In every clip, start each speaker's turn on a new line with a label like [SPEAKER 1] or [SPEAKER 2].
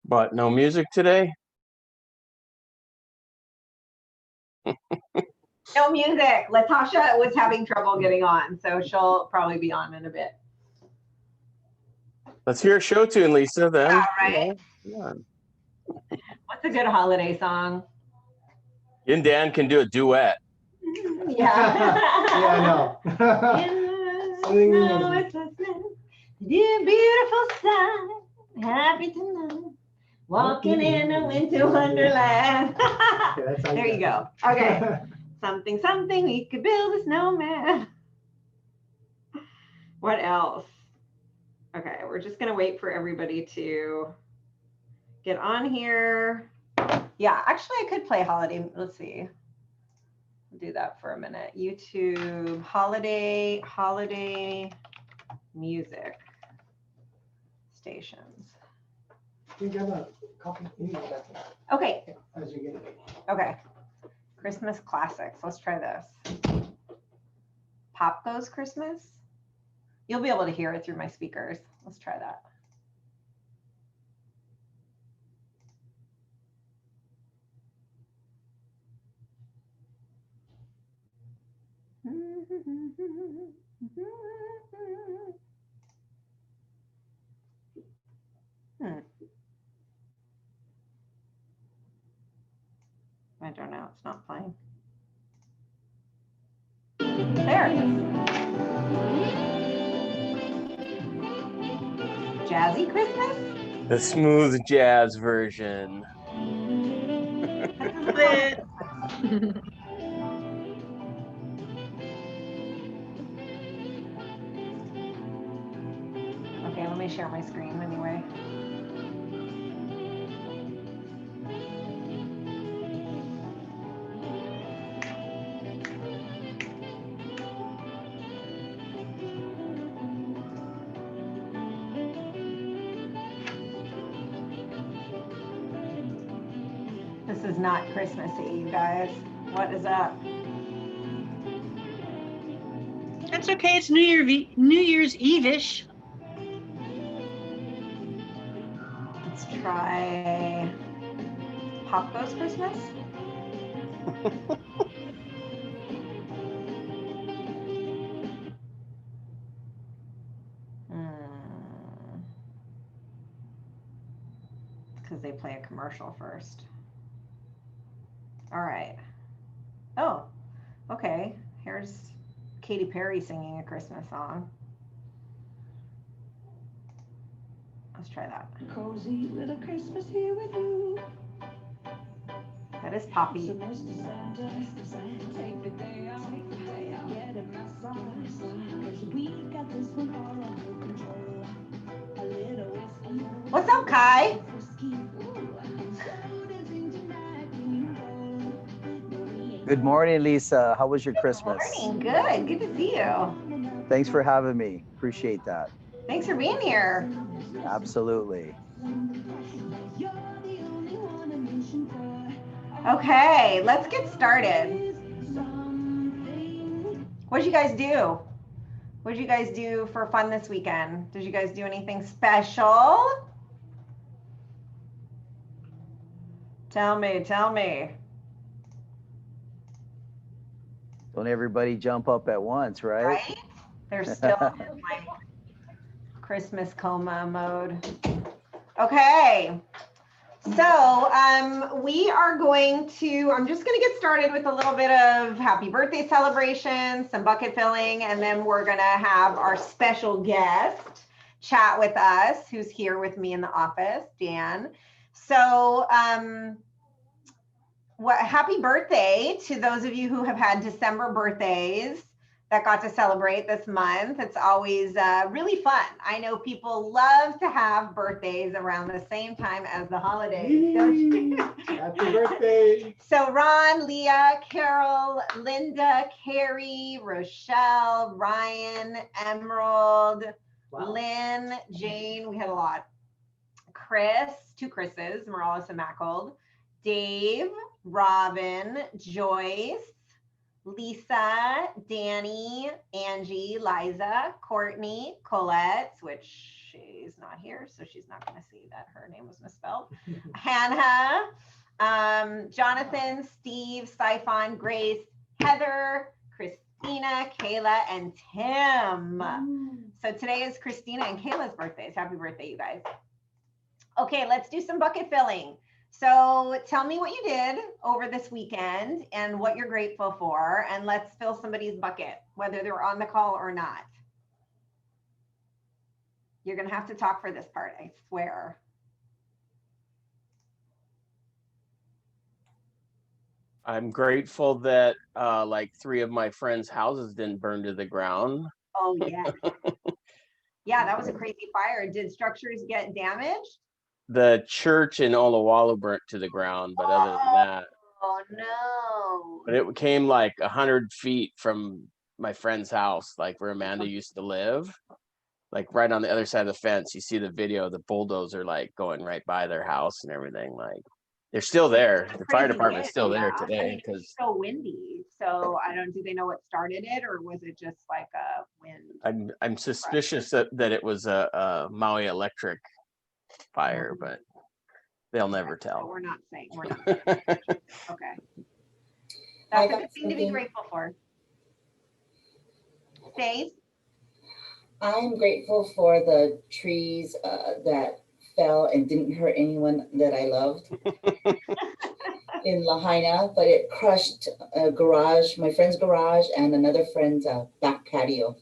[SPEAKER 1] But no music today?
[SPEAKER 2] No music. Latasha was having trouble getting on, so she'll probably be on in a bit.
[SPEAKER 1] Let's hear a show tune, Lisa, then.
[SPEAKER 2] Yeah, right?
[SPEAKER 1] Yeah.
[SPEAKER 2] What's a good holiday song?
[SPEAKER 1] You and Dan can do a duet.
[SPEAKER 2] Yeah.
[SPEAKER 3] Yeah, I know.
[SPEAKER 2] Dear beautiful sun, happy tonight, walking in a winter wonderland. There you go. Okay. Something, something, we could build a snowman. What else? Okay, we're just gonna wait for everybody to get on here. Yeah, actually I could play holiday. Let's see. I'll do that for a minute. YouTube holiday music stations.
[SPEAKER 3] You have a copy.
[SPEAKER 2] Okay.
[SPEAKER 3] As you get it.
[SPEAKER 2] Okay. Christmas classics. Let's try this. Pop Goes Christmas. You'll be able to hear it through my speakers. Let's try that. I don't know. It's not playing. There it is. Jazzy Christmas?
[SPEAKER 1] The smooth jazz version.
[SPEAKER 2] Okay, let me share my screen anyway. This is not Christmassy, you guys. What is up?
[SPEAKER 4] That's okay. It's New Year's Eve-ish.
[SPEAKER 2] Let's try Pop Goes Christmas. Because they play a commercial first. All right. Oh, okay. Here's Katy Perry singing a Christmas song. Let's try that.
[SPEAKER 5] Cozy little Christmas here with you.
[SPEAKER 2] That is poppy. What's up, Kai?
[SPEAKER 6] Good morning, Lisa. How was your Christmas?
[SPEAKER 2] Good morning. Good to see you.
[SPEAKER 6] Thanks for having me. Appreciate that.
[SPEAKER 2] Thanks for being here.
[SPEAKER 6] Absolutely.
[SPEAKER 2] Okay, let's get started. What did you guys do? What did you guys do for fun this weekend? Did you guys do anything special? Tell me, tell me.
[SPEAKER 6] Don't everybody jump up at once, right?
[SPEAKER 2] Right? They're still in like Christmas coma mode. Okay. So we are going to, I'm just going to get started with a little bit of happy birthday celebration, some bucket filling, and then we're going to have our special guest chat with us, who's here with me in the office, Dan. So happy birthday to those of you who have had December birthdays. that got to celebrate this month. It's always really fun. I know people love to have birthdays around the same time as the holidays. don't you?
[SPEAKER 3] Happy birthday.
[SPEAKER 2] So Ron, Leah, Carol, Linda, Carrie, Rochelle, Ryan, Emerald,
[SPEAKER 3] Wow.
[SPEAKER 2] Lynn, Jane, we had a lot. Chris, 2 Chris's, Morales and Mackold, Dave, Robin, Joyce, Lisa, Danny, Angie, Liza, Courtney, Colette, which she's not here, so she's not going to see that her name was misspelled. Hannah, Jonathan, Steve, Siphon, Grace, Heather, Christina, Kayla, and Tim. So today is Christina and Kayla's birthdays. Happy birthday, you guys. Okay, let's do some bucket filling. So tell me what you did over this weekend and what you're grateful for, and let's fill somebody's bucket, whether they're on the call or not. You're gonna have to talk for this part, I swear.
[SPEAKER 1] I'm grateful that like 3 of my friends' houses didn't burn to the ground.
[SPEAKER 2] Oh yeah. Yeah, that was a crazy fire. Did structures get damaged?
[SPEAKER 1] The church in Olawalu burnt to the ground, but other than that,
[SPEAKER 2] Oh no.
[SPEAKER 1] but it came like 100 feet from my friend's house, like where Amanda used to live, like right on the other side of the fence. You see the video, the bulldozer like going right by their house and everything. Like they're still there. The fire
[SPEAKER 2] Crazy
[SPEAKER 1] department's
[SPEAKER 2] wind,
[SPEAKER 1] still there
[SPEAKER 2] yeah. I
[SPEAKER 1] today
[SPEAKER 2] mean,
[SPEAKER 1] because
[SPEAKER 2] it's so windy. So I don't, do they know what started it, or was it just like a wind?
[SPEAKER 1] I'm suspicious that it was a Maui Electric fire, but they'll never
[SPEAKER 2] So
[SPEAKER 1] tell.
[SPEAKER 2] we're not saying, we're not saying. Okay. That's a good thing to be grateful for. Stace?
[SPEAKER 7] I'm grateful for the trees that fell and didn't hurt anyone that I loved in Lahaina, but it crushed a garage, my friend's garage, and another friend's back patio.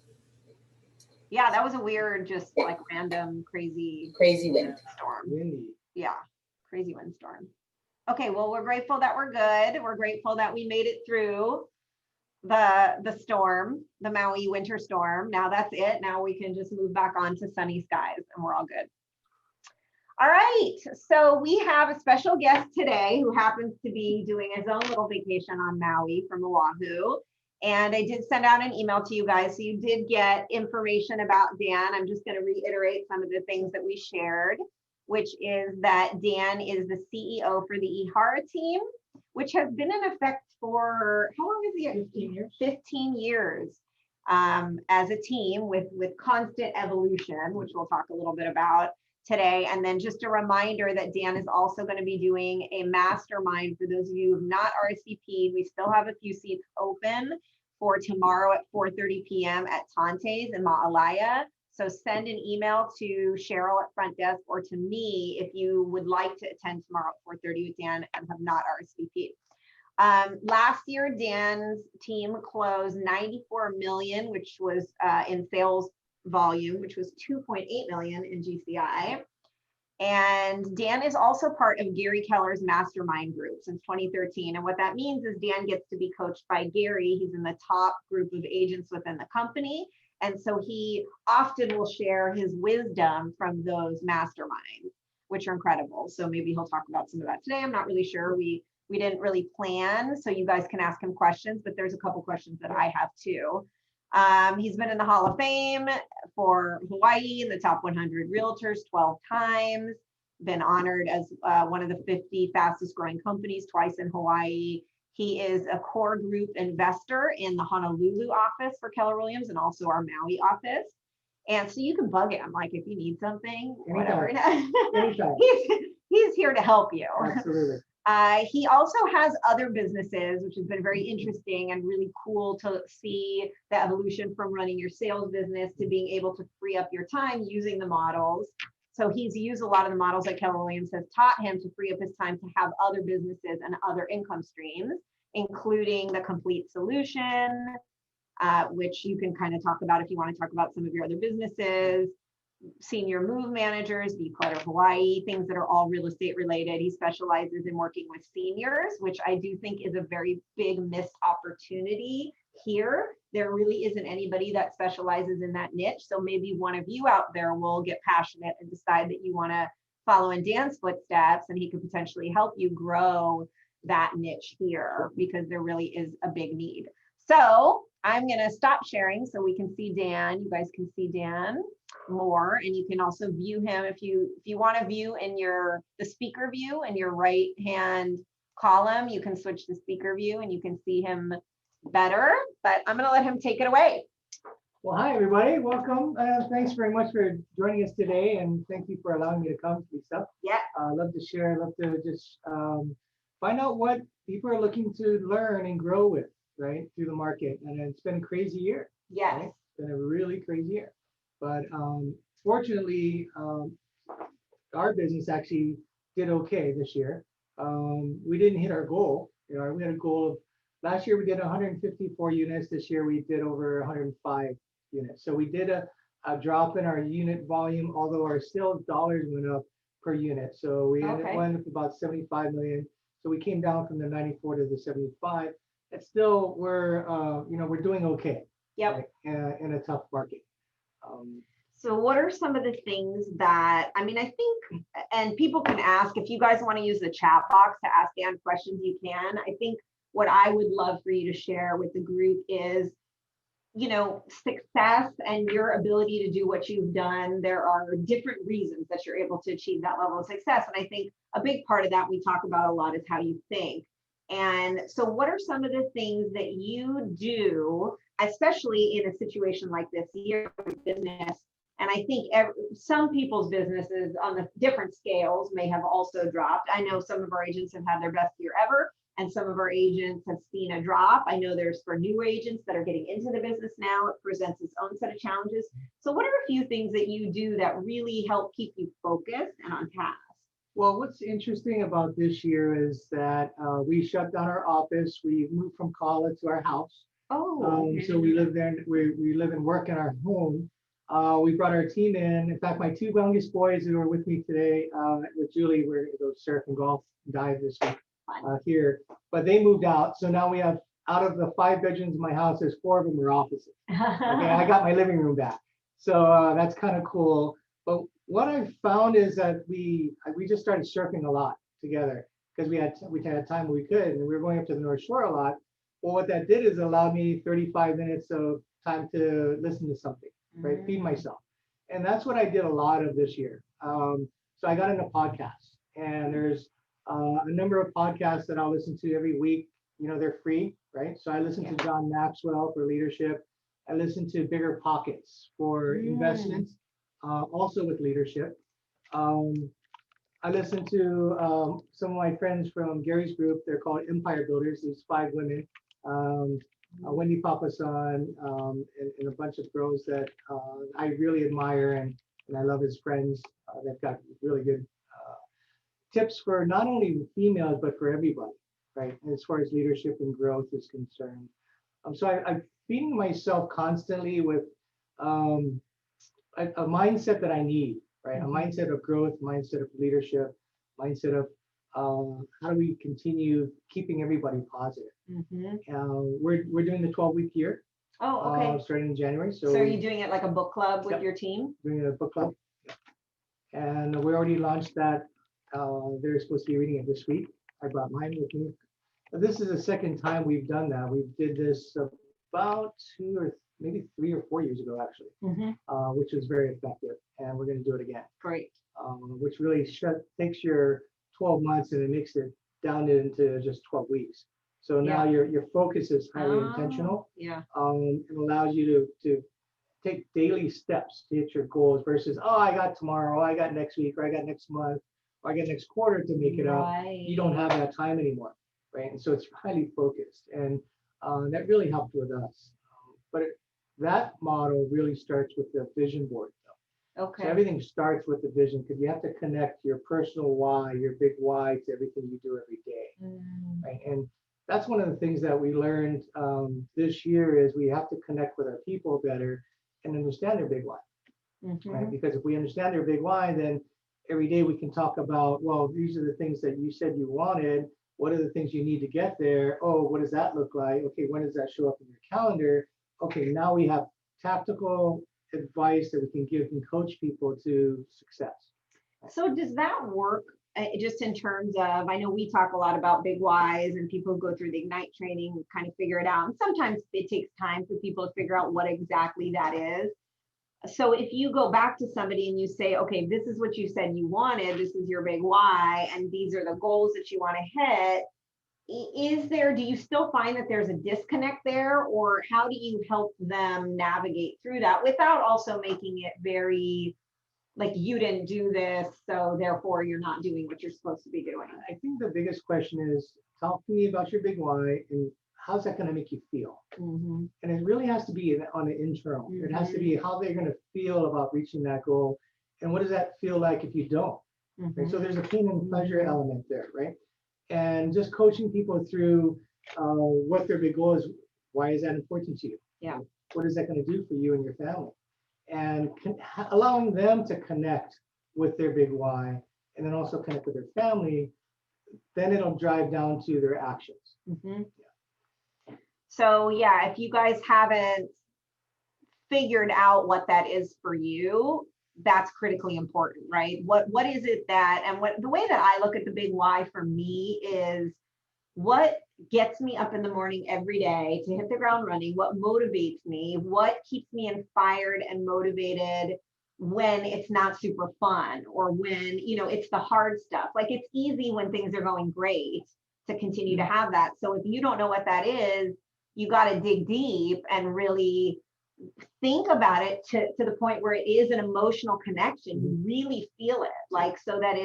[SPEAKER 2] Yeah, that was a weird, just like random, crazy
[SPEAKER 7] wind.
[SPEAKER 2] storm.
[SPEAKER 3] Windy.
[SPEAKER 2] Yeah, crazy windstorm. Okay, well, we're grateful that we're good. We're grateful that we made it through the storm, the Maui winter storm. Now that's it. Now we can just move back on to sunny skies and we're all good. All right, so we have a special guest today who happens to be doing his own little vacation on Maui from Oahu. And I did send out an email to you guys, so you did get information about Dan. I'm just going to reiterate some of the things that we shared, which is that Dan is the CEO for the Ihara team, which has been in effect for, how long is it?
[SPEAKER 3] 15 years.
[SPEAKER 2] 15 years as a team with constant evolution, which we'll talk a little bit about today. And then just a reminder that Dan is also going to be doing a mastermind for those of you who have not RSVP'd. We still have a few seats open for tomorrow at 4:30 p.m. at Tante's in Ma'alaya. So send an email to Cheryl at front desk or to me if you would like to attend tomorrow at 4:30 with Dan and have not RSVP'd. Last year, Dan's team closed 94 million, which was in sales volume, which was 2.8 million in GCI. And Dan is also part of Gary Keller's mastermind group since 2013. And what that means is Dan gets to be coached by Gary. He's in the top group of agents within the company. And so he often will share his wisdom from those masterminds, which are incredible. So maybe he'll talk about some of that today. I'm not really sure. We didn't really plan, so you guys can ask him questions, but there's a couple questions that I have too. He's been in the Hall of Fame for Hawaii in the top 100 realtors 12 times, been honored as one of the 50 fastest growing companies twice in Hawaii. He is a core group investor in the Honolulu office for Keller Williams and also our Maui office. And so you can bug him, like if you need something, whatever.
[SPEAKER 3] Anytime.
[SPEAKER 2] He's here to help you.
[SPEAKER 3] Absolutely.
[SPEAKER 2] He also has other businesses, which has been very interesting and really cool to see the evolution from running your sales business to being able to free up your time using the models. So he's used a lot of the models that Keller Williams has taught him to free up his time to have other businesses and other income streams, including the complete solution, which you can kind of talk about if you want to talk about some of your other businesses, senior move managers, Declutter Hawaii, things that are all real estate related. He specializes in working with seniors, which I do think is a very big missed opportunity here there really isn't anybody that specializes in that niche. So maybe one of you out there will get passionate and decide that you want to follow in Dan's footsteps, and he could potentially help you grow that niche here, because there really is a big need. So I'm going to stop sharing so we can see Dan. You guys can see Dan more, and you can also view him if you want to view in the speaker view in your right hand column. You can switch to speaker view and you can see him better, but I'm going to let him take it away.
[SPEAKER 3] Well, hi, everybody. Welcome. Thanks very much for joining us today, and thank you for allowing me to come to stuff.
[SPEAKER 2] Yeah.
[SPEAKER 3] I love to share. I love to just find out what people are looking to learn and grow with, right, through the market. And it's been a crazy year.
[SPEAKER 2] Yes.
[SPEAKER 3] Right? It's been a really crazy year. But fortunately, our business actually did okay this year. We didn't hit our goal. You know, we had a goal of last year we did 154 units. This year we did over 105 units. So we did a drop in our unit volume, although our sales dollars went up per unit. So we ended up with about 75 million. So we came down from the 94 to the 75. And still we're doing okay.
[SPEAKER 2] Yep.
[SPEAKER 3] Right, in a tough market.
[SPEAKER 2] So what are some of the things that, I mean, I think, and people can ask, if you guys want to use the chat box to ask Dan questions, you can. I think what I would love for you to share with the group is, you know, success and your ability to do what you've done. There are different reasons that you're able to achieve that level of success. And I think a big part of that we talk about a lot is how you think. And so what are some of the things that you do, especially in a situation like this year of business? And I think some people's businesses on the different scales may have also dropped. I know some of our agents have had their best year ever, and some of our agents have seen a drop. I know there's for new agents that are getting into the business now, it presents its own set of challenges. So what are a few things that you do that really help keep you focused and on task?
[SPEAKER 3] Well, what's interesting about this year is that we shut down our office. We moved from college to our house. So we live there. We live and work in our home. We brought our team in. In fact, my two youngest boys who are with me today, with Julie, we're going to go surf and golf and dive this week here. But they moved out. So now we have, out of the 5 bedrooms in my house, there's 4 of them are offices. Okay, I got my living room back. So that's kind of cool. But what I've found is that we just started surfing a lot together because we had time we could, and we were going up to the North Shore a lot. Well, what that did is allow me 35 minutes of time to listen to something, right? Feed myself. And that's what I did a lot of this year. So I got into podcasts, and there's a number of podcasts that I'll listen to every week. You know, they're free, right? So I listen to John Maxwell for leadership. I listen to Bigger Pockets for investments, also with leadership. I listen to some of my friends from Gary's group. They're called Empire Builders. These 5 women, Wendy Papasan, and a bunch of girls that I really admire, and I love as friends. They've got really good tips for not only females, but for everybody, right? As far as leadership and growth is concerned. So I'm feeding myself constantly with a mindset that I need, right? A mindset of growth, mindset of leadership, mindset of how do we continue keeping everybody positive. We're doing the 12-week year.
[SPEAKER 2] Oh, okay.
[SPEAKER 3] Starting in January.
[SPEAKER 2] So are you doing it like a book club with your team?
[SPEAKER 3] Doing a book club. And we already launched that. They're supposed to be reading it this week. I brought mine with me. This is the second time we've done that. We did this about 2 or maybe 3 or 4 years ago, actually, which was very effective. And we're going to do it again.
[SPEAKER 2] Great.
[SPEAKER 3] Which really takes your 12 months and it makes it down into just 12 weeks. So now your focus is highly intentional.
[SPEAKER 2] Yeah.
[SPEAKER 3] It allows you to take daily steps to hit your goals versus, oh, I got tomorrow, I got next week, or I got next month, or I got next quarter to make it up. You don't have that time anymore, right? And so it's highly focused, and that really helped with us. But that model really starts with the vision board, though.
[SPEAKER 2] Okay.
[SPEAKER 3] So everything starts with the vision because you have to connect your personal why, your big why, to everything you do every day, right? And that's one of the things that we learned this year is we have to connect with our people better and understand their big why, right? Because if we understand their big why, then every day we can talk about, well, these are the things that you said you wanted. What are the things you need to get there? Oh, what does that look like? Okay, when does that show up in your calendar? okay, now we have tactical advice that we can give and coach people to success.
[SPEAKER 2] So does that work just in terms of, I know we talk a lot about big whys and people go through the Ignite training, kind of figure it out. And sometimes it takes time for people to figure out what exactly that is. So if you go back to somebody and you say, okay, this is what you said you wanted, this is your big why, and these are the goals that you want to hit, do you still find that there's a disconnect there, or how do you help them navigate through that without also making it very like you didn't do this, so therefore you're not doing what you're supposed to be doing?
[SPEAKER 3] I think the biggest question is, talk to me about your big why and how's that going to make you feel?
[SPEAKER 2] Mhm.
[SPEAKER 3] And it really has to be on the internal. It has to be how they're going to feel about reaching that goal. And what does that feel like if you don't? Right? So there's a pain and pleasure element there, right? And just coaching people through what their big goal is. Why is that important to you?
[SPEAKER 2] Yeah.
[SPEAKER 3] What is that going to do for you and your family? And allowing them to connect with their big why, and then also connect with their family, then it'll drive down to their actions.
[SPEAKER 2] Mhm. So yeah, if you guys haven't figured out what that is for you, that's critically important, right? What is it that, and what the way that I look at the big why for me is what gets me up in the morning every day to hit the ground running, what motivates me, what keeps me inspired and motivated when it's not super fun, or when, it's the hard stuff. Like, it's easy when things are going great to continue to have that. So if you don't know what that is, you got to dig deep and really think about it to the point where it is an emotional connection. You really feel it, like, so that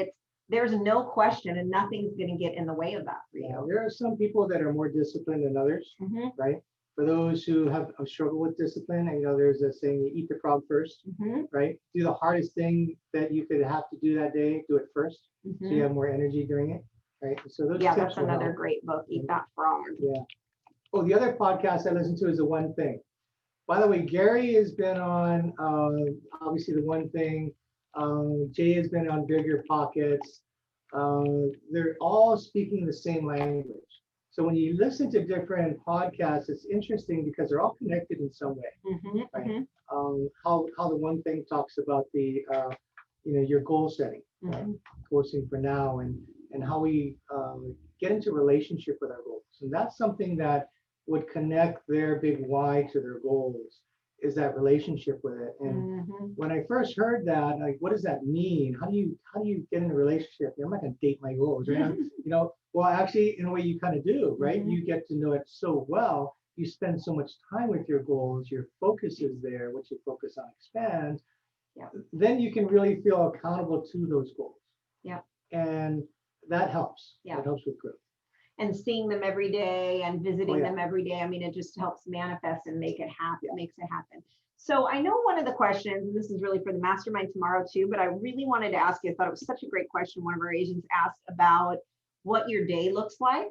[SPEAKER 2] there's no question and nothing's going to get in the way of that for you.
[SPEAKER 3] There are some people that are more disciplined than others, right? For those who have a struggle with discipline, and there's a saying, you eat the frog first, right? Do the hardest thing that you could have to do that day, do it first, so you have more energy doing it, right? So those
[SPEAKER 2] Yeah,
[SPEAKER 3] tips
[SPEAKER 2] that's
[SPEAKER 3] will
[SPEAKER 2] another
[SPEAKER 3] help.
[SPEAKER 2] great book, Eat That Frog.
[SPEAKER 3] Yeah. Oh, the other podcast I listen to is The One Thing. By the way, Gary has been on, obviously, The One Thing. Jay has been on Bigger Pockets. They're all speaking the same language. So when you listen to different podcasts, it's interesting because they're all connected in some way, right? How The One Thing talks about the, your goal setting, goal setting for now, and how we get into relationship with our goals. And that's something that would connect their big why to their goals, is that relationship with it. And when I first heard that, like, what does that mean? How do you get in a relationship? I'm not going to date my goals, right? Well, actually, in a way, you kind of do, right? You get to know it so well. You spend so much time with your goals. Your focus is there. What you focus on expands. Then you can really feel accountable to those goals. Yeah. And that helps. Yeah. That helps with growth.
[SPEAKER 2] And seeing them every day and visiting them every day. I mean, it just helps manifest and make it happen. It makes it happen. So I know one of the questions, and this is really for the mastermind tomorrow too, but I really wanted to ask you, I thought it was such a great question. One of our agents asked about what your day looks like,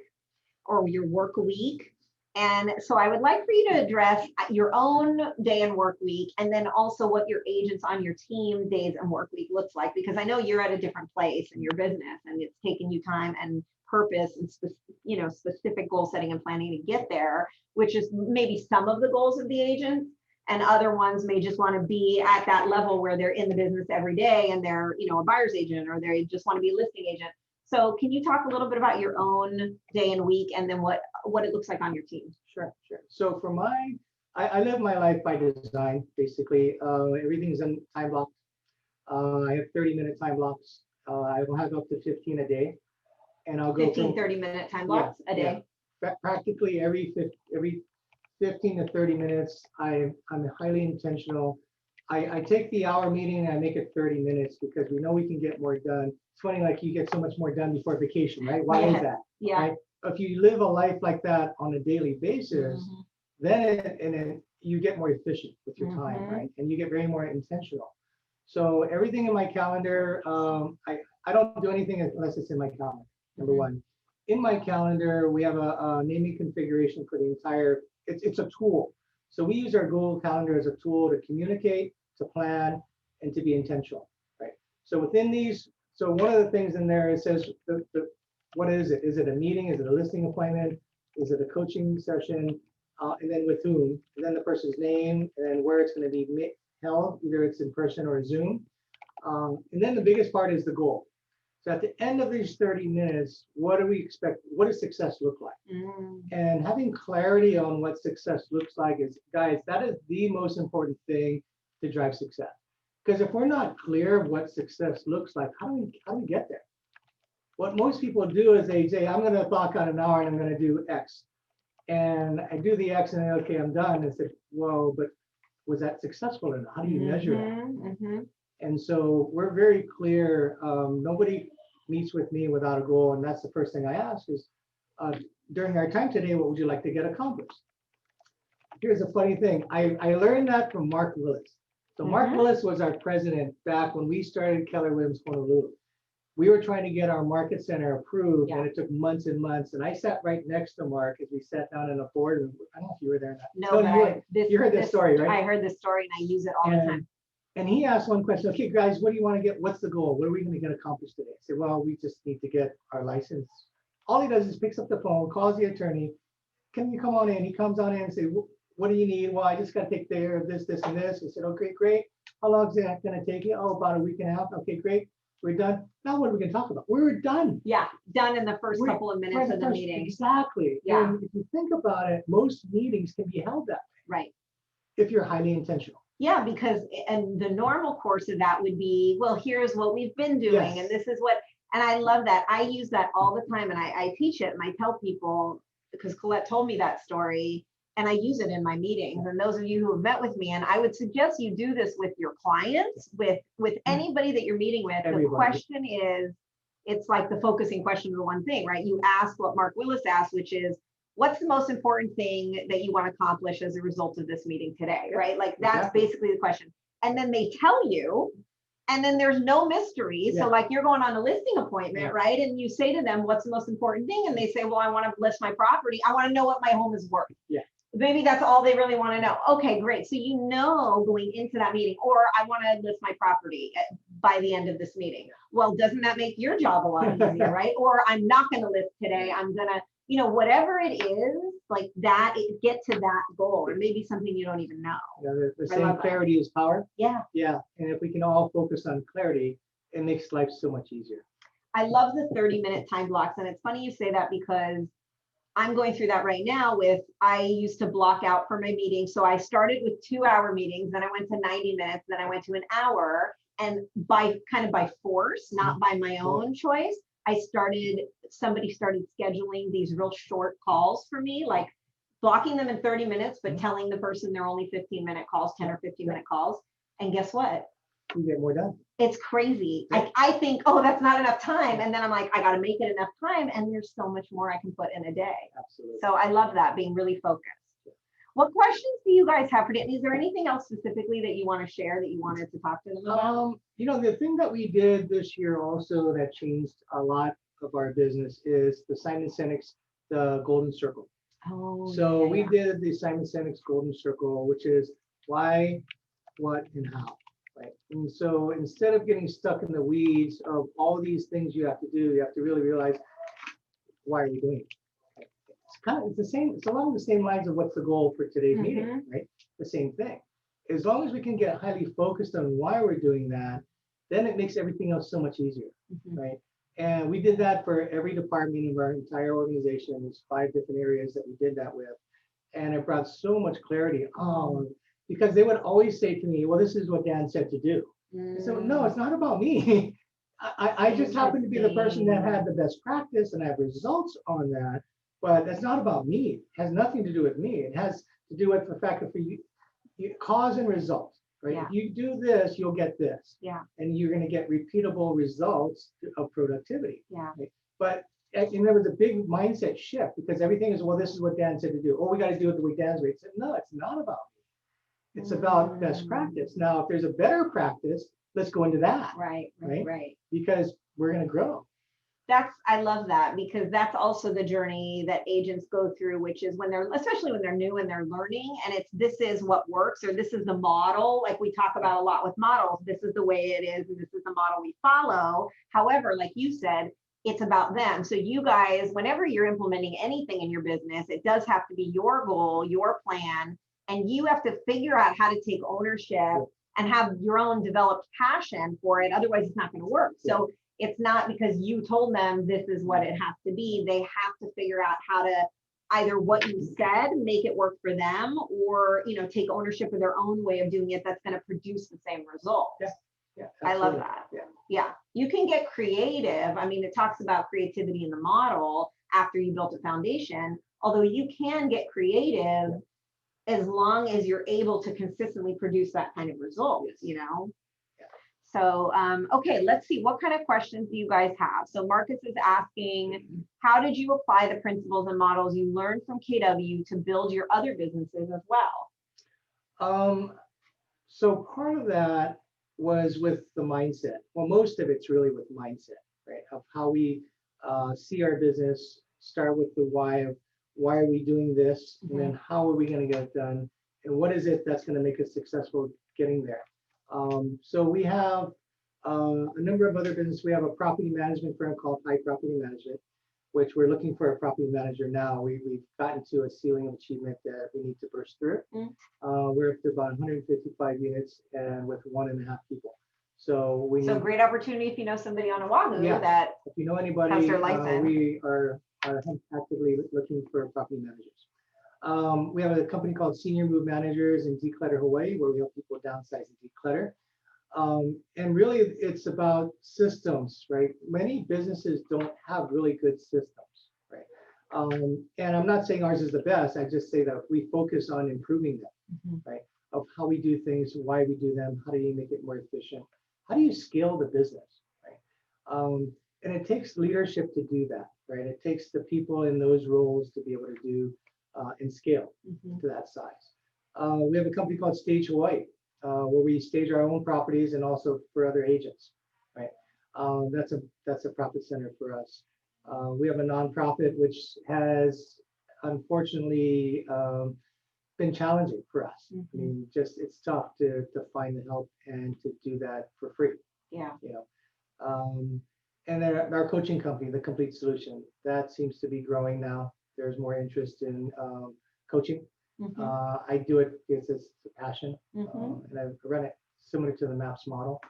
[SPEAKER 2] or your work week. And so I would like for you to address your own day and work week, and then also what your agents on your team days and work week looks like, because I know you're at a different place in your business and it's taken you time and purpose and specific goal setting and planning to get there, which is maybe some of the goals of the agents, and other ones may just want to be at that level where they're in the business every day and they're a buyer's agent, or they just want to be a listing agent. So can you talk a little bit about your own day and week, and then what it looks like on your team?
[SPEAKER 3] Sure. So for I live my life by design, basically. Everything's in time blocked. I have 30-minute time blocks. I will have up to 15 a day. And I'll go
[SPEAKER 2] 30-minute time blocks a day.
[SPEAKER 3] Yeah. Practically every 15 to 30 minutes, I'm highly intentional. I take the hour meeting and I make it 30 minutes because we know we can get more done. It's funny, like, you get so much more done before vacation, right? Why is that?
[SPEAKER 2] Yeah.
[SPEAKER 3] Right? If you live a life like that on a daily basis, then you get more efficient with your time, right? And you get very more intentional. So everything in my calendar, I don't do anything unless it's in my calendar. Number one, in my calendar, we have a naming configuration for the entire, it's a tool. So we use our Google Calendar as a tool to communicate, to plan, and to be intentional, right? So within these, so one of the things in there, it says, what is it? Is it a meeting? Is it a listing appointment? Is it a coaching session? and then with whom, and then the person's name, and then where it's going to be held, either it's in person or Zoom. And then the biggest part is the goal. So at the end of these 30 minutes, what do we expect? What does success look like? And having clarity on what success looks like is, guys, that is the most important thing to drive success. Because if we're not clear of what success looks like, how do we get there? What most people do is they say, I'm going to clock out an hour and I'm going to do X. And I do the X and then, okay, I'm done. And I said, well, but was that successful or not? How do you measure that? And so we're very clear. Nobody meets with me without a goal. And that's the first thing I ask is, during our time today, what would you like to get accomplished? Here's a funny thing. I learned that from Mark Willis. So Mark Willis was our president back when we started Keller Williams Honolulu. We were trying to get our market center approved, and it took months and months. And I sat right next to Mark as we sat down in a boardroom. I don't know if you were there or not.
[SPEAKER 2] No,
[SPEAKER 3] you heard this story, right?
[SPEAKER 2] I heard this story and I use it all the time.
[SPEAKER 3] And he asked one question, okay, guys, what do you want to get? What's the goal? What are we going to get accomplished today? I said, well, we just need to get our license. All he does is picks up the phone, calls the attorney. Can you come on in? He comes on in and say, what do you need? Well, I just got to take care of this, this, and this. I said, okay, great. How long is that going to take you? Oh, about a week and a half. Okay, great. We're done. Now what are we going to talk about? We're done.
[SPEAKER 2] Yeah, done in the first couple of minutes of the meeting.
[SPEAKER 3] Exactly.
[SPEAKER 2] Yeah.
[SPEAKER 3] And if you think about it, most meetings can be held that way.
[SPEAKER 2] Right.
[SPEAKER 3] If you're highly intentional.
[SPEAKER 2] Yeah, because, and the normal course of that would be, well, here's what we've been doing,
[SPEAKER 3] Yes.
[SPEAKER 2] and this is what, and I love that. I use that all the time, and I teach it, and I tell people, because Colette told me that story, and I use it in my meetings. And those of you who have met with me, and I would suggest you do this with your clients, with anybody that you're meeting with.
[SPEAKER 3] Everybody.
[SPEAKER 2] The question is, it's like the focusing question of the one thing, right? You ask what Mark Willis asked, which is, what's the most important thing that you want to accomplish as a result of this meeting today, right? Like that's
[SPEAKER 3] Exactly.
[SPEAKER 2] basically the question. And then they tell you, and then there's no mystery.
[SPEAKER 3] Yeah.
[SPEAKER 2] So like you're going on a listing appointment,
[SPEAKER 3] Yeah.
[SPEAKER 2] right? And you say to them, what's the most important thing? And they say, well, I want to list my property. I want to know what my home is worth.
[SPEAKER 3] Yeah.
[SPEAKER 2] Maybe that's all they really want to know. Okay, great. So you know going into that meeting, or I want to list my property by the end of this meeting. Well, doesn't that make your job a lot easier, right? Or I'm not going to list today. I'm going to, whatever it is, like that, get to that goal, or maybe something you don't even know.
[SPEAKER 3] The
[SPEAKER 2] I
[SPEAKER 3] same
[SPEAKER 2] love that.
[SPEAKER 3] clarity is power.
[SPEAKER 2] Yeah.
[SPEAKER 3] Yeah. And if we can all focus on clarity, it makes life so much easier.
[SPEAKER 2] I love the 30-minute time blocks. And it's funny you say that because I'm going through that right now I used to block out for my meetings. So I started with 2-hour meetings, then I went to 90 minutes, then I went to an hour. And by force, not by my own choice, somebody started scheduling these real short calls for me, like blocking them in 30 minutes, but telling the person they're only 15-minute calls, 10 or 15-minute calls. And guess what?
[SPEAKER 3] You get more done.
[SPEAKER 2] It's crazy.
[SPEAKER 3] Yeah.
[SPEAKER 2] I think, oh, that's not enough time. And then I'm like, I got to make it enough time. And there's so much more I can put in a day.
[SPEAKER 3] Absolutely.
[SPEAKER 2] So I love that, being really focused. What questions do you guys have for Dan? Is there anything else specifically that you want to share that you wanted to talk to them about?
[SPEAKER 3] The thing that we did this year also that changed a lot of our business is the Simon Sinek's, the Golden Circle.
[SPEAKER 2] Oh,
[SPEAKER 3] So
[SPEAKER 2] yeah,
[SPEAKER 3] we
[SPEAKER 2] yeah.
[SPEAKER 3] did the Simon Sinek's Golden Circle, which is why, what, and how. Right. And so instead of getting stuck in the weeds of all these things you have to do, you have to really realize, why are you doing it? It's the same, it's along the same lines of what's the goal for today's meeting, right? The same thing. As long as we can get highly focused on why we're doing that, then it makes everything else so much easier, right? And we did that for every department of our entire organization. There's 5 different areas that we did that with. And it brought so much clarity. Because they would always say to me, well, this is what Dan said to do. So no, it's not about me. I just happen to be the person that had the best practice and I have results on that. But that's not about me. It has nothing to do with me. It has to do with the fact that for you cause and result, right?
[SPEAKER 2] Yeah.
[SPEAKER 3] If you do this, you'll get this.
[SPEAKER 2] Yeah.
[SPEAKER 3] And you're going to get repeatable results of productivity.
[SPEAKER 2] Yeah.
[SPEAKER 3] Right? But and there was a big mindset shift because everything is, well, this is what Dan said to do. Oh, we got to do it the way Dan's way. Said, no, it's not about me. It's about best practice. Now, if there's a better practice, let's go into that.
[SPEAKER 2] Right.
[SPEAKER 3] Because we're going to grow.
[SPEAKER 2] I love that, because that's also the journey that agents go through, which is especially when they're new and they're learning, and this is what works, or this is the model. Like we talk about a lot with models, this is the way it is, and this is the model we follow. However, like you said, it's about them. So you guys, whenever you're implementing anything in your business, it does have to be your goal, your plan, and you have to figure out how to take ownership and have your own developed passion for it. Otherwise, it's not going to work. So it's not because you told them this is what it has to be. They have to figure out how to either what you said, make it work for them, or, you know, take ownership of their own way of doing it that's going to produce the same result.
[SPEAKER 3] Yeah,
[SPEAKER 2] I love
[SPEAKER 3] absolutely.
[SPEAKER 2] that.
[SPEAKER 3] Yeah.
[SPEAKER 2] Yeah, you can get creative. I mean, it talks about creativity in the model after you built a foundation, although you can get creative as long as you're able to consistently produce that kind of result, you know? So, okay, let's see, what kind of questions do you guys have? So Marcus is asking, how did you apply the principles and models you learned from KW to build your other businesses as well?
[SPEAKER 3] So part of that was with the mindset. Well, most of it's really with mindset, right? Of how we see our business, start with the why of why are we doing this, and then how are we going to get it done, and what is it that's going to make us successful getting there. So we have a number of other businesses. We have a property management firm called High Property Management, which we're looking for a property manager now. We've gotten to a ceiling of achievement that we need to burst through. We're up to about 155 units and with 1.5 people. So we
[SPEAKER 2] So
[SPEAKER 3] need,
[SPEAKER 2] great opportunity if you know somebody on Oahu
[SPEAKER 3] Yeah.
[SPEAKER 2] that
[SPEAKER 3] if you know anybody,
[SPEAKER 2] has their license.
[SPEAKER 3] we are actively looking for property managers. We have a company called Senior Move Managers in Declutter Hawaii, where we help people downsize and declutter. And really, it's about systems, right? Many businesses don't have really good systems, right? And I'm not saying ours is the best. I just say that we focus on improving them, right? Of how we do things, why we do them, how do you make it more efficient? How do you scale the business, right? And it takes leadership to do that, right? It takes the people in those roles to be able to do and scale to that size. We have a company called Stage Hawaii, where we stage our own properties and also for other agents, right? That's a profit center for us. We have a nonprofit which has unfortunately been challenging for us. I mean, just it's tough to find the help and to do that for free.
[SPEAKER 2] Yeah.
[SPEAKER 3] You know, and then our coaching company, The Complete Solution, that seems to be growing now. There's more interest in coaching. I do it because it's a passion, and I run it similar to the MAPS model,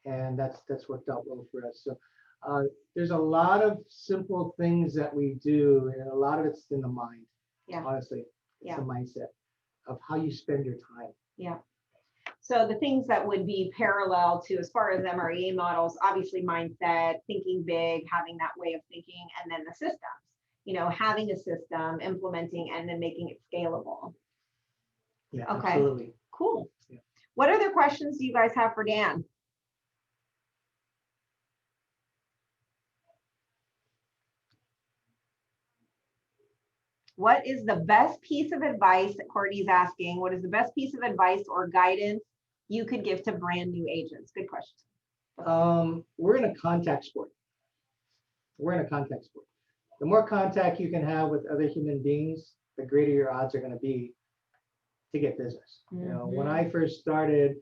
[SPEAKER 3] and that's worked out well for us. So there's a lot of simple things that we do, and a lot of it's in the mind.
[SPEAKER 2] Yeah.
[SPEAKER 3] Honestly, it's a mindset of how you spend your time.
[SPEAKER 2] Yeah. So the things that would be parallel to, as far as MREA models, obviously mindset, thinking big, having that way of thinking, and then the systems, you know, having a system, implementing, and then making it scalable.
[SPEAKER 3] Yeah,
[SPEAKER 2] Okay.
[SPEAKER 3] absolutely.
[SPEAKER 2] Cool.
[SPEAKER 3] Yeah.
[SPEAKER 2] What other questions do you guys have for Dan? What is the best piece of advice that Courtney's asking? What is the best piece of advice or guidance you could give to brand new agents? Good question.
[SPEAKER 3] We're in a contact sport. We're in a contact sport. The more contact you can have with other human beings, the greater your odds are going to be to get business. You know, when I first started,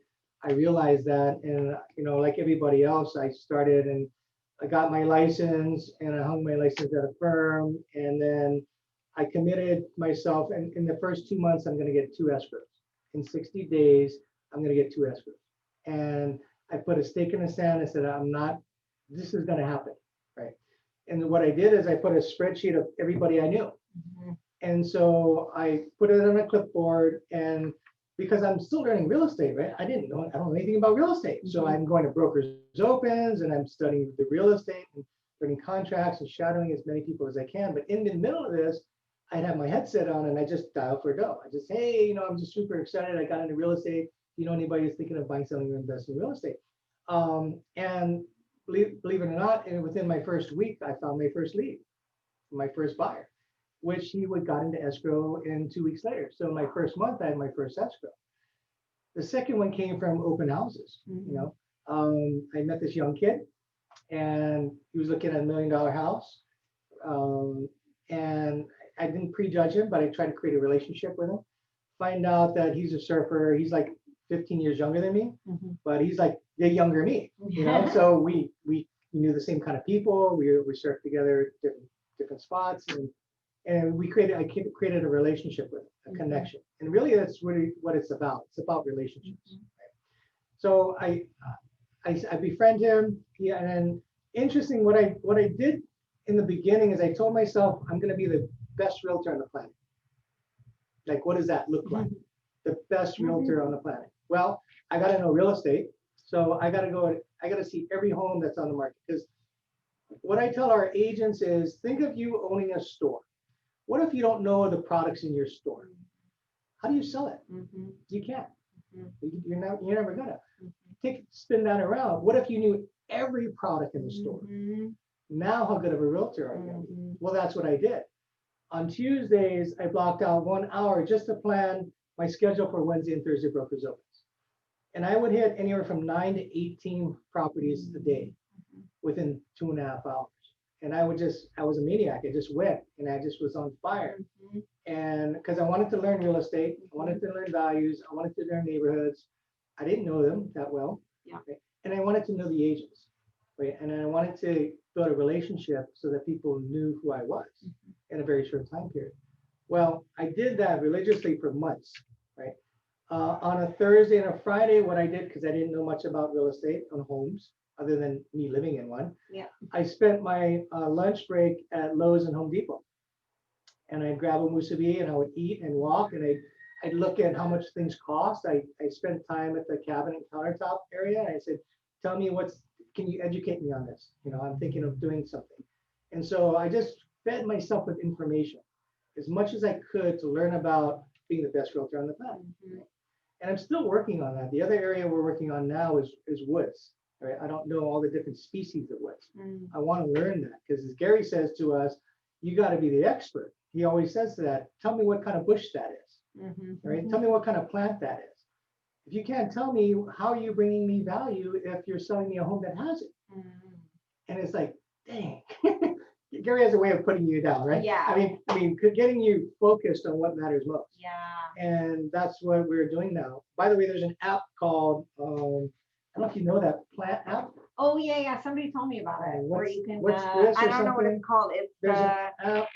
[SPEAKER 3] I realized that, and you know, like everybody else, I started and I got my license and I hung my license at a firm, and then I committed myself, and in the first 2 months, I'm going to get 2 escrows. In 60 days, I'm going to get 2 escrows. And I put a stake in the sand and said, this is going to happen, right? And what I did is I put a spreadsheet of everybody I knew. And so I put it on a clipboard, and because I'm still learning real estate, right? I don't know anything about real estate. So I'm going to brokers opens and I'm studying the real estate and learning contracts and shadowing as many people as I can. But in the middle of this, I'd have my headset on and I just dial for dough. I just, hey, you know, I'm just super excited. I got into real estate. You know, anybody who's thinking of buying, selling, or investing in real estate. And believe it or not, within my first week, I found my first lead, my first buyer, which he got into escrow in 2 weeks later. So my first month, I had my first escrow. The second one came from open houses. You know, I met this young kid, and he was looking at $1 million house, and I didn't prejudge him, but I tried to create a relationship with him. Find out that he's a surfer. He's like 15 years younger than me, but he's like the younger me. You know, so we knew the same kind of people. We served together at different spots, and I created a relationship with a connection. And really, that's really what it's about. It's about relationships. Right? So I befriend him. Yeah, and then interesting. What I did in the beginning is I told myself I'm going to be the best realtor on the planet. Like, what does that look like? The best realtor on the planet. Well, I got to know real estate. So I got to see every home that's on the market. Because what I tell our agents is, think of you owning a store. What if you don't know the products in your store? How do you sell it? You can't. You're never gonna. Spin that around. What if you knew every product in the store? Now, how good of a realtor are you? Well, that's what I did. On Tuesdays, I blocked out 1 hour just to plan my schedule for Wednesday and Thursday brokers opens. And I would hit anywhere from 9 to 18 properties a day within 2.5 hours. And I was a maniac. I just went and I just was on fire. And because I wanted to learn real estate, I wanted to learn values, I wanted to learn neighborhoods. I didn't know them that well.
[SPEAKER 2] Yeah.
[SPEAKER 3] Right? And I wanted to know the agents. Right? And I wanted to build a relationship so that people knew who I was in a very short time period. Well, I did that religiously for months. Right? On a Thursday and a Friday, what I did, because I didn't know much about real estate on homes, other than me living in one, I spent my lunch break at Lowe's and Home Depot. And I'd grab a musubi and I would eat and walk, and I'd look at how much things cost. I spent time at the cabinet countertop area, and I said, tell me can you educate me on this? You know, I'm thinking of doing something. And so I just fed myself with information as much as I could to learn about being the best realtor on the planet. And I'm still working on that. The other area we're working on now is woods. Right? I don't know all the different species of woods. I want to learn that, because as Gary says to us, you got to be the expert. He always says that. Tell me what kind of bush that is. Right? Tell me what kind of plant that is. If you can't tell me, how are you bringing me value if you're selling me a home that has it? And it's like, dang. Gary has a way of putting you down, right?
[SPEAKER 2] Yeah.
[SPEAKER 3] I mean, getting you focused on what matters most.
[SPEAKER 2] Yeah.
[SPEAKER 3] And that's what we're doing now. By the way, there's an app called, I don't know if you know that plant app.
[SPEAKER 2] Oh, yeah. Somebody told me about it. Where you can,
[SPEAKER 3] what's this
[SPEAKER 2] I
[SPEAKER 3] or
[SPEAKER 2] don't know what
[SPEAKER 3] something?
[SPEAKER 2] it's called. It's
[SPEAKER 3] There's an app,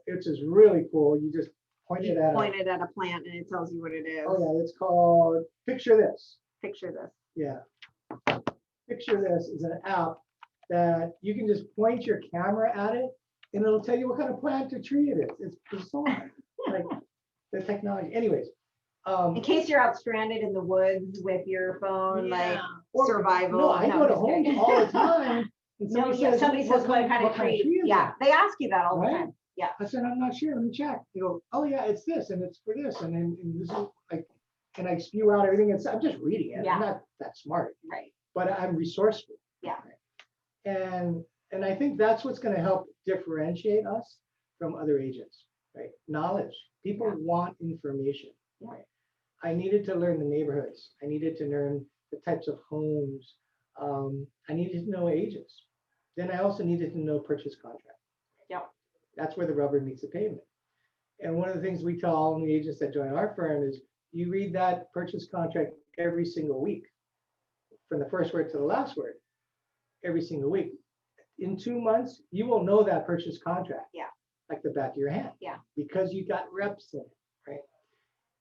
[SPEAKER 3] it's just really cool. You just point it at
[SPEAKER 2] pointed at a plant and it tells you what it is.
[SPEAKER 3] Oh yeah, it's called Picture This.
[SPEAKER 2] Picture this.
[SPEAKER 3] Yeah. Picture This is an app that you can just point your camera at it and it'll tell you what kind of plant or tree it is. It's bizarre. Like the technology. Anyways.
[SPEAKER 2] In case you're out stranded in the woods with your phone, like
[SPEAKER 3] Or-
[SPEAKER 2] survival.
[SPEAKER 3] No, I go to homes all the time. And
[SPEAKER 2] No,
[SPEAKER 3] somebody
[SPEAKER 2] somebody says what kind of tree.
[SPEAKER 3] is
[SPEAKER 2] Yeah,
[SPEAKER 3] it?
[SPEAKER 2] they ask you that all the
[SPEAKER 3] Right?
[SPEAKER 2] time. Yeah.
[SPEAKER 3] I said, I'm not sure. Let me check. They go, oh yeah, it's this and it's for this. And then and this is like, and I spew out everything. I'm just reading it.
[SPEAKER 2] Yeah.
[SPEAKER 3] I'm not that smart,
[SPEAKER 2] Right.
[SPEAKER 3] but I'm resourceful.
[SPEAKER 2] Yeah.
[SPEAKER 3] And I think that's what's going to help differentiate us from other agents, right? Knowledge. People want information.
[SPEAKER 2] Yeah.
[SPEAKER 3] Right? I needed to learn the neighborhoods. I needed to learn the types of homes. I needed to know agents. Then I also needed to know purchase contract.
[SPEAKER 2] Yep.
[SPEAKER 3] That's where the rubber meets the pavement. And one of the things we tell all the agents that join our firm is you read that purchase contract every single week, from the first word to the last word, every single week. In 2 months, you will know that purchase contract.
[SPEAKER 2] Yeah.
[SPEAKER 3] Like the back of your hand.
[SPEAKER 2] Yeah.
[SPEAKER 3] Because you got reps in it, right?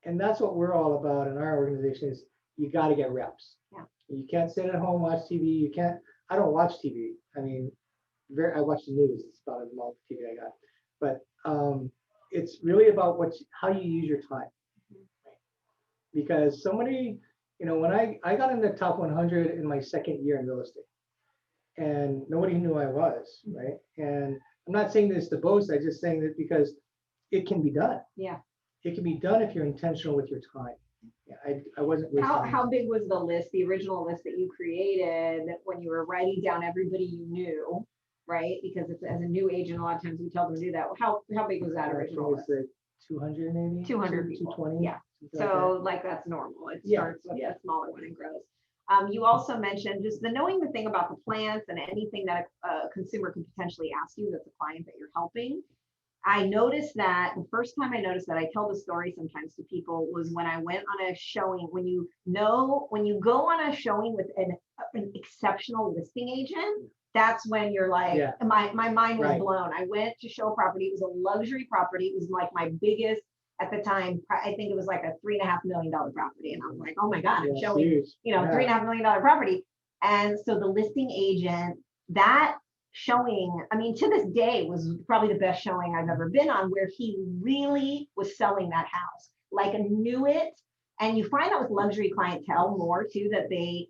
[SPEAKER 3] And that's what we're all about in our organization is you got to get reps.
[SPEAKER 2] Yeah.
[SPEAKER 3] You can't sit at home, watch TV. You can't, I don't watch TV. I mean, I watch the news. It's about the amount of TV I got. But it's really about how you use your time. Right? Because somebody, when I got in the top 100 in my second year in real estate, and nobody knew I was, right? And I'm not saying this to boast. I'm just saying that because it can be done.
[SPEAKER 2] Yeah.
[SPEAKER 3] It can be done if you're intentional with your time. Yeah, I wasn't wasting
[SPEAKER 2] How big was the list, the original list that you created when you were writing down everybody you knew, right? Because it's, as a new agent, a lot of times we tell them to do that. How big was that
[SPEAKER 3] I think
[SPEAKER 2] original
[SPEAKER 3] it's
[SPEAKER 2] list?
[SPEAKER 3] like 200 maybe.
[SPEAKER 2] 200 people.
[SPEAKER 3] 220.
[SPEAKER 2] Yeah.
[SPEAKER 3] something like
[SPEAKER 2] So like that's normal. It
[SPEAKER 3] Yeah,
[SPEAKER 2] starts with
[SPEAKER 3] yeah.
[SPEAKER 2] a smaller one and grows. You also mentioned just knowing the thing about the plants and anything that a consumer could potentially ask you that's a client that you're helping. I noticed that the first time I noticed that, I tell the story sometimes to people, was when I went on a showing. When you go on a showing with an exceptional listing agent, that's when you're like,
[SPEAKER 3] Yeah.
[SPEAKER 2] my mind was
[SPEAKER 3] Right.
[SPEAKER 2] blown. I went to show a property. It was a luxury property. It was like my biggest at the time. I think it was like a $3.5 million property. And I was like, oh my God, I'm
[SPEAKER 3] Yeah,
[SPEAKER 2] showing,
[SPEAKER 3] huge. Yeah.
[SPEAKER 2] $3.5 million property. And so the listing agent, that showing, I mean, to this day was probably the best showing I've ever been on, where he really was selling that house, like knew it. And you find out with luxury clientele more too, that they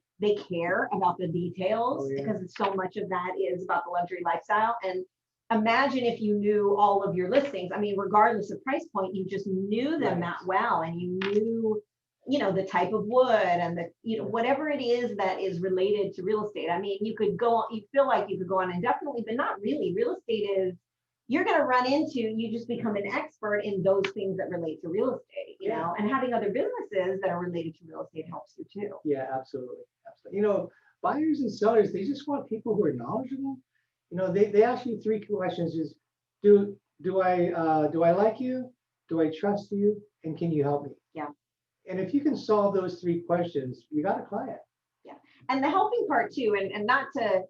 [SPEAKER 2] care about the details,
[SPEAKER 3] Oh, yeah.
[SPEAKER 2] because so much of that is about the luxury lifestyle. And imagine if you knew all of your listings. I mean, regardless of price point, you just knew them
[SPEAKER 3] Right.
[SPEAKER 2] that well, and you knew, the type of wood and whatever it is that is related to real estate. I mean, you feel like you could go on indefinitely, but not really. Real estate is, you're going to run into, you just become an expert in those things that relate to real estate,
[SPEAKER 3] Yeah.
[SPEAKER 2] and having other businesses that are related to real estate helps you too.
[SPEAKER 3] Yeah, absolutely. Absolutely. Buyers and sellers, they just want people who are knowledgeable. They ask you three questions: is do I like you? Do I trust you? And can you help me?
[SPEAKER 2] Yeah.
[SPEAKER 3] And if you can solve those three questions, you got a client.
[SPEAKER 2] And the helping part too, and not to,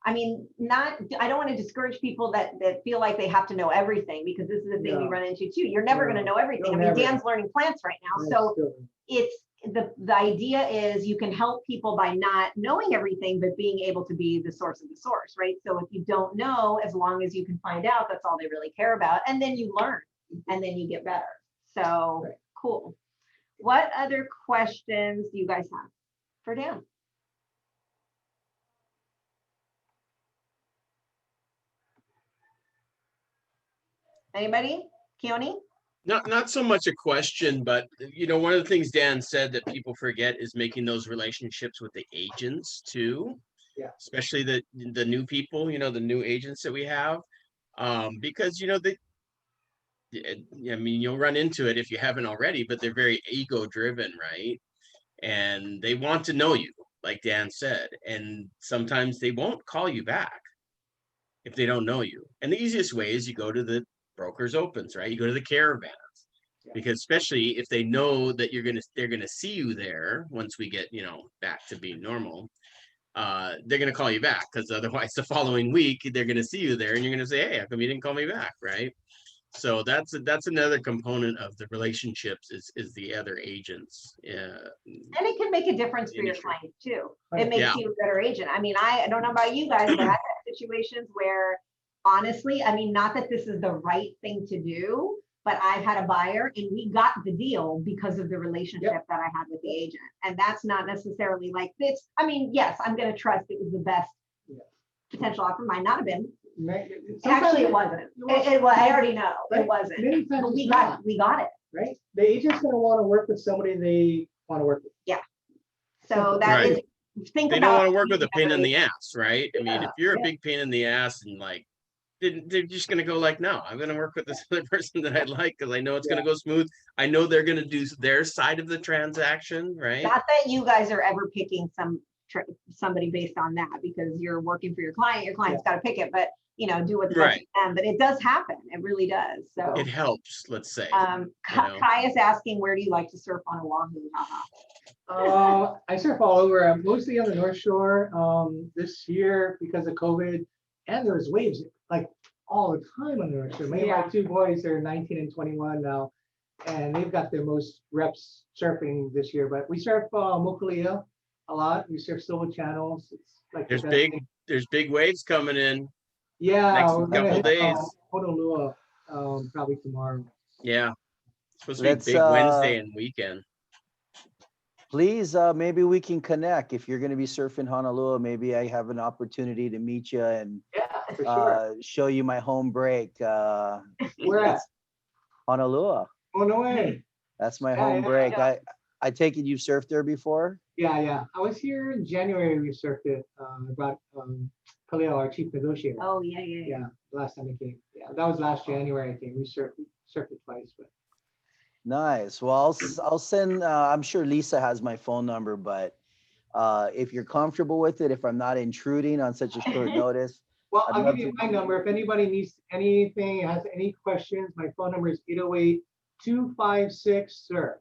[SPEAKER 2] I don't want to discourage people that feel like they have to know everything, because this is a thing we
[SPEAKER 3] No.
[SPEAKER 2] run into too. You're never going to
[SPEAKER 3] No.
[SPEAKER 2] know everything.
[SPEAKER 3] You'll
[SPEAKER 2] I mean,
[SPEAKER 3] never.
[SPEAKER 2] Dan's learning plants right now. So it's the idea is you can help people by not knowing everything, but being able to be the source of the source, right? So if you don't know, as long as you can find out, that's all they really care about. And then you learn, and then you get better. So
[SPEAKER 3] Right.
[SPEAKER 2] cool. What other questions do you guys have for Dan? Anybody? Keone?
[SPEAKER 1] Not so much a question, but one of the things Dan said that people forget is making those relationships with the agents too.
[SPEAKER 3] Yeah.
[SPEAKER 1] Especially the new people, the new agents that we have. Because I mean, you'll run into it if you haven't already, but they're very ego driven, right? And they want to know you, like Dan said, and sometimes they won't call you back if they don't know you. And the easiest way is you go to the brokers opens, right? You go to the caravans, because especially if they know that they're gonna see you there once we get back to being normal. They're gonna call you back, because otherwise the following week they're gonna see you there and you're gonna say, hey, how come you didn't call me back, right? So that's another component of the relationships is the other agents.
[SPEAKER 2] And it can make a difference for your
[SPEAKER 1] Industry.
[SPEAKER 2] client too. It makes
[SPEAKER 1] Yeah.
[SPEAKER 2] you a better agent. I mean, I don't know about you guys, but I've had situations where, honestly, I mean, not that this is the right thing to do, but I've had a buyer and we got the deal because of the relationship that I had with the agent. And that's not necessarily like this. I mean, yes, I'm going to trust it was the best potential offer. Might not have been. Actually, it wasn't. I already know it wasn't.
[SPEAKER 3] Many times
[SPEAKER 2] But we
[SPEAKER 3] it's
[SPEAKER 2] got it.
[SPEAKER 3] right? The agent's gonna want to work with somebody they want to work with.
[SPEAKER 2] So that
[SPEAKER 1] Right.
[SPEAKER 2] is, think
[SPEAKER 1] They
[SPEAKER 2] about
[SPEAKER 1] don't want to work with a
[SPEAKER 2] being
[SPEAKER 1] pain in
[SPEAKER 2] better
[SPEAKER 1] the ass, right? I mean,
[SPEAKER 3] Yeah,
[SPEAKER 1] if you're
[SPEAKER 3] yeah.
[SPEAKER 1] a big pain in the ass and like they're just gonna go like, no, I'm gonna work with this other person that I like because I know it's gonna go smooth. I know they're gonna do their side of the transaction, right?
[SPEAKER 2] Not that you guys are ever picking somebody based on that, because you're working for your client. Your client's got to pick it, but do what's best
[SPEAKER 1] Right.
[SPEAKER 2] for them. But it does happen. It really does. So
[SPEAKER 1] It helps, let's say.
[SPEAKER 2] Kai is asking, where do you like to surf on Oahu?
[SPEAKER 3] I surf all over. I'm mostly on the North Shore. This year, because of COVID, and there was waves like all the time on the North Shore. My two boys are 19 and 21 now, and they've got their most reps surfing this year. But we surf Mokulia a lot. We surf Silver Channels. It's like
[SPEAKER 1] There's big waves coming in.
[SPEAKER 3] Yeah,
[SPEAKER 1] next
[SPEAKER 3] we're gonna
[SPEAKER 1] couple
[SPEAKER 3] hit,
[SPEAKER 1] days.
[SPEAKER 3] Honolulu, probably tomorrow.
[SPEAKER 1] Yeah. It's supposed to be
[SPEAKER 6] Let's,
[SPEAKER 1] big Wednesday and weekend.
[SPEAKER 6] Please, maybe we can connect. If you're going to be surfing Honolulu, maybe I have an opportunity to meet you and
[SPEAKER 3] Yeah, for sure.
[SPEAKER 6] show you my home break.
[SPEAKER 3] Where at?
[SPEAKER 6] Honolulu.
[SPEAKER 3] Oh, no way.
[SPEAKER 6] That's my
[SPEAKER 3] Yeah,
[SPEAKER 6] home
[SPEAKER 3] yeah,
[SPEAKER 6] break.
[SPEAKER 2] yeah.
[SPEAKER 6] I take it you've surfed there before?
[SPEAKER 3] Yeah. I was here in January. We surfed it. I brought Khalil, our chief negotiator.
[SPEAKER 2] Oh, yeah.
[SPEAKER 3] Yeah, last time I came. Yeah, that was last January. I think we surfed it twice. But
[SPEAKER 6] Nice. Well, I'll send, I'm sure Lisa has my phone number, but if you're comfortable with it, if I'm not intruding on such a short notice.
[SPEAKER 3] well,
[SPEAKER 6] I'd
[SPEAKER 3] I'll
[SPEAKER 6] love
[SPEAKER 3] give you
[SPEAKER 6] to-
[SPEAKER 3] my number. If anybody needs anything, has any questions, my phone number is 808-256 surf.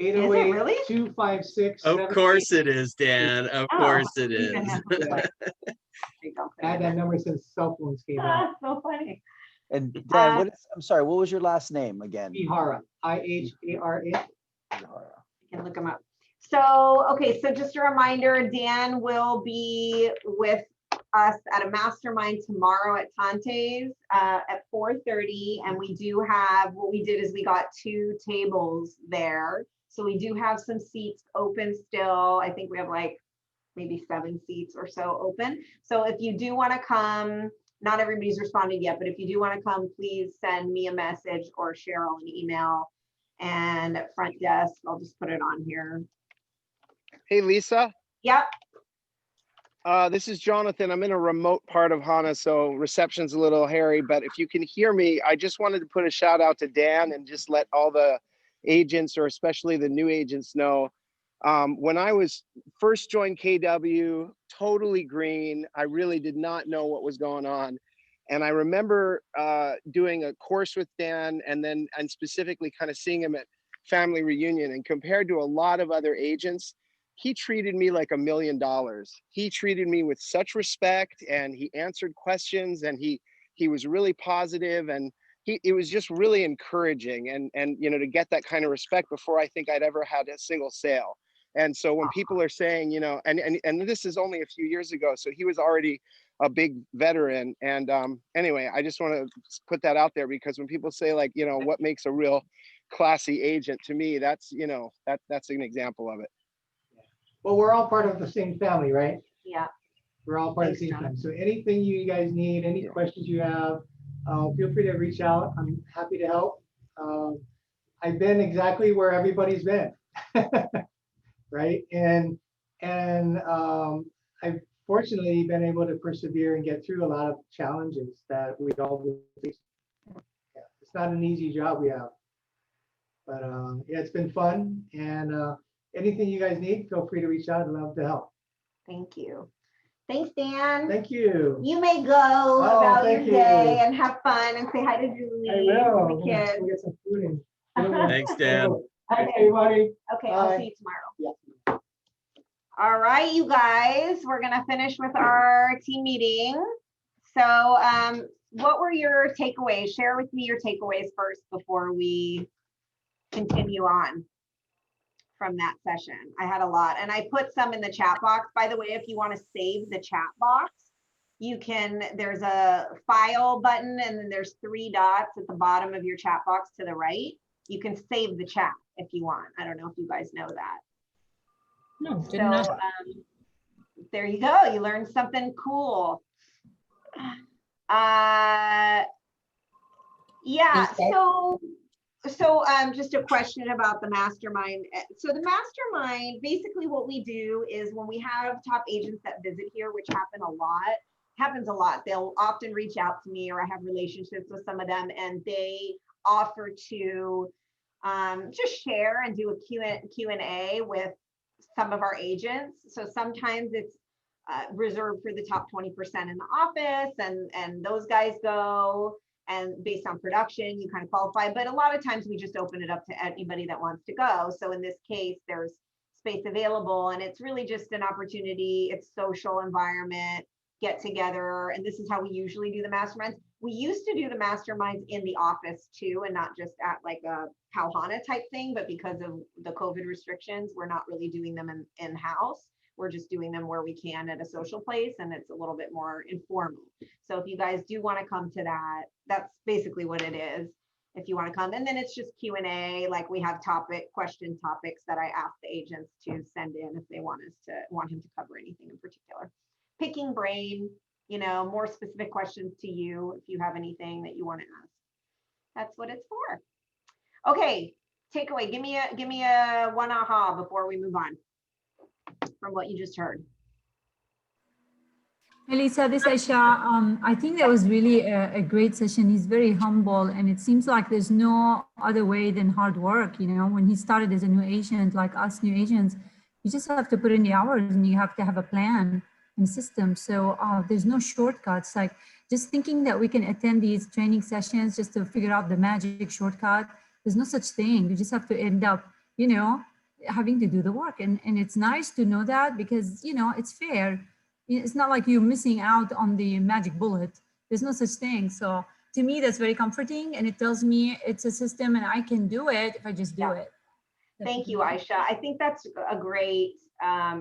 [SPEAKER 2] really?
[SPEAKER 3] 808-256.
[SPEAKER 1] Of course it is, Dan. Of
[SPEAKER 2] Oh,
[SPEAKER 1] course it
[SPEAKER 2] you can
[SPEAKER 1] is.
[SPEAKER 2] have a play. There you go.
[SPEAKER 3] I had that number since cell phones came out.
[SPEAKER 2] So funny.
[SPEAKER 6] And Dan, I'm sorry, what was your last name again?
[SPEAKER 3] Ihara, I-H-A-R-A.
[SPEAKER 2] You can look them up. So, okay, so just a reminder, Dan will be with us at a mastermind tomorrow at Tante's at 4:30. And we do have, what we did is we got 2 tables there. So we do have some seats open still. I think we have like maybe 7 seats or so open. So if you do want to come, not everybody's responded yet, but if you do want to come, please send me a message or Cheryl an email. And at front desk, I'll just put it on here.
[SPEAKER 8] Hey, Lisa.
[SPEAKER 2] Yep.
[SPEAKER 8] This is Jonathan. I'm in a remote part of Hana, so reception's a little hairy, but if you can hear me, I just wanted to put a shout out to Dan and just let all the agents, or especially the new agents, know. When I was first joined KW, totally green, I really did not know what was going on. And I remember doing a course with Dan and specifically kind of seeing him at Family Reunion, and compared to a lot of other agents, he treated me like $1 million. He treated me with such respect, and he answered questions, and he was really positive, and it was just really encouraging, and you know, to get that kind of respect before I think I'd ever had a single sale. And so when people are saying, you know, and this is only a few years ago, so he was already a big veteran. And anyway, I just want to put that out there, because when people say, like, you know, what makes a real classy agent, to me, that's, you know, that's an example of it.
[SPEAKER 3] Well, we're all part of the same family, right?
[SPEAKER 2] Yeah.
[SPEAKER 3] We're all part of the same family. So anything you guys need, any questions you have, feel free to reach out. I'm happy to help. I've been exactly where everybody's been, right? And I've fortunately been able to persevere and get through a lot of challenges that we all face. Yeah, it's not an easy job we have, but yeah, it's been fun. And anything you guys need, feel free to reach out. I'd love to help.
[SPEAKER 2] Thank you. Thanks, Dan.
[SPEAKER 3] Thank you.
[SPEAKER 2] You may go about your
[SPEAKER 3] thank you.
[SPEAKER 2] day and have fun and say hi to Julie
[SPEAKER 3] I
[SPEAKER 2] and
[SPEAKER 3] will.
[SPEAKER 2] the kids.
[SPEAKER 3] We'll get some food in.
[SPEAKER 1] Thanks, Dan.
[SPEAKER 3] Thanks, everybody.
[SPEAKER 2] Okay, I'll
[SPEAKER 3] Bye.
[SPEAKER 2] see you tomorrow. All right, you guys, we're gonna finish with our team meeting. So what were your takeaways? Share with me your takeaways first before we continue on from that session. I had a lot, and I put some in the chat box. By the way, if you want to save the chat box, you can, there's a file button, and then there's 3 dots at the bottom of your chat box to the right. You can save the chat if you want. I don't know if you guys know that.
[SPEAKER 4] No, didn't know.
[SPEAKER 2] There you go. You learned something cool. Yeah, so just a question about the mastermind. So the mastermind, basically what we do is when we have top agents that visit here, which happens a lot, they'll often reach out to me, or I have relationships with some of them, and they offer to just share and do a Q&A with some of our agents. So sometimes it's reserved for the top 20% in the office, and those guys go, and based on production, you kind of qualify. But a lot of times we just open it up to anybody that wants to go. So in this case, there's space available, and it's really just an opportunity. It's social environment, get together. And this is how we usually do the masterminds. We used to do the masterminds in the office too, and not just at like a Pauhana type thing, but because of the COVID restrictions, we're not really doing them in-house. We're just doing them where we can at a social place, and it's a little bit more informal. So if you guys do want to come to that, that's basically what it is. If you want to come, and then it's just Q&A, like we have question topics that I ask the agents to send in if they want him to cover anything in particular. Picking brain, you know, more specific questions to you if you have anything that you want to ask. That's what it's for. Okay, takeaway. Give me a one aha before we move on from what you just heard.
[SPEAKER 9] Elisa, this is Aisha. I think that was really a great session. He's very humble, and it seems like there's no other way than hard work. You know, when he started as a new agent, like us new agents, you just have to put in the hours, and you have to have a plan and system. So there's no shortcuts. Like just thinking that we can attend these training sessions just to figure out the magic shortcut. There's no such thing. You just have to end up, you know, having to do the work. And it's nice to know that, because, you know, it's fair. It's not like you're missing out on the magic bullet. There's no such thing. So to me, that's very comforting. And it tells me it's a system and I can do it if I just do it.
[SPEAKER 2] Thank you, Aisha. I think that's a great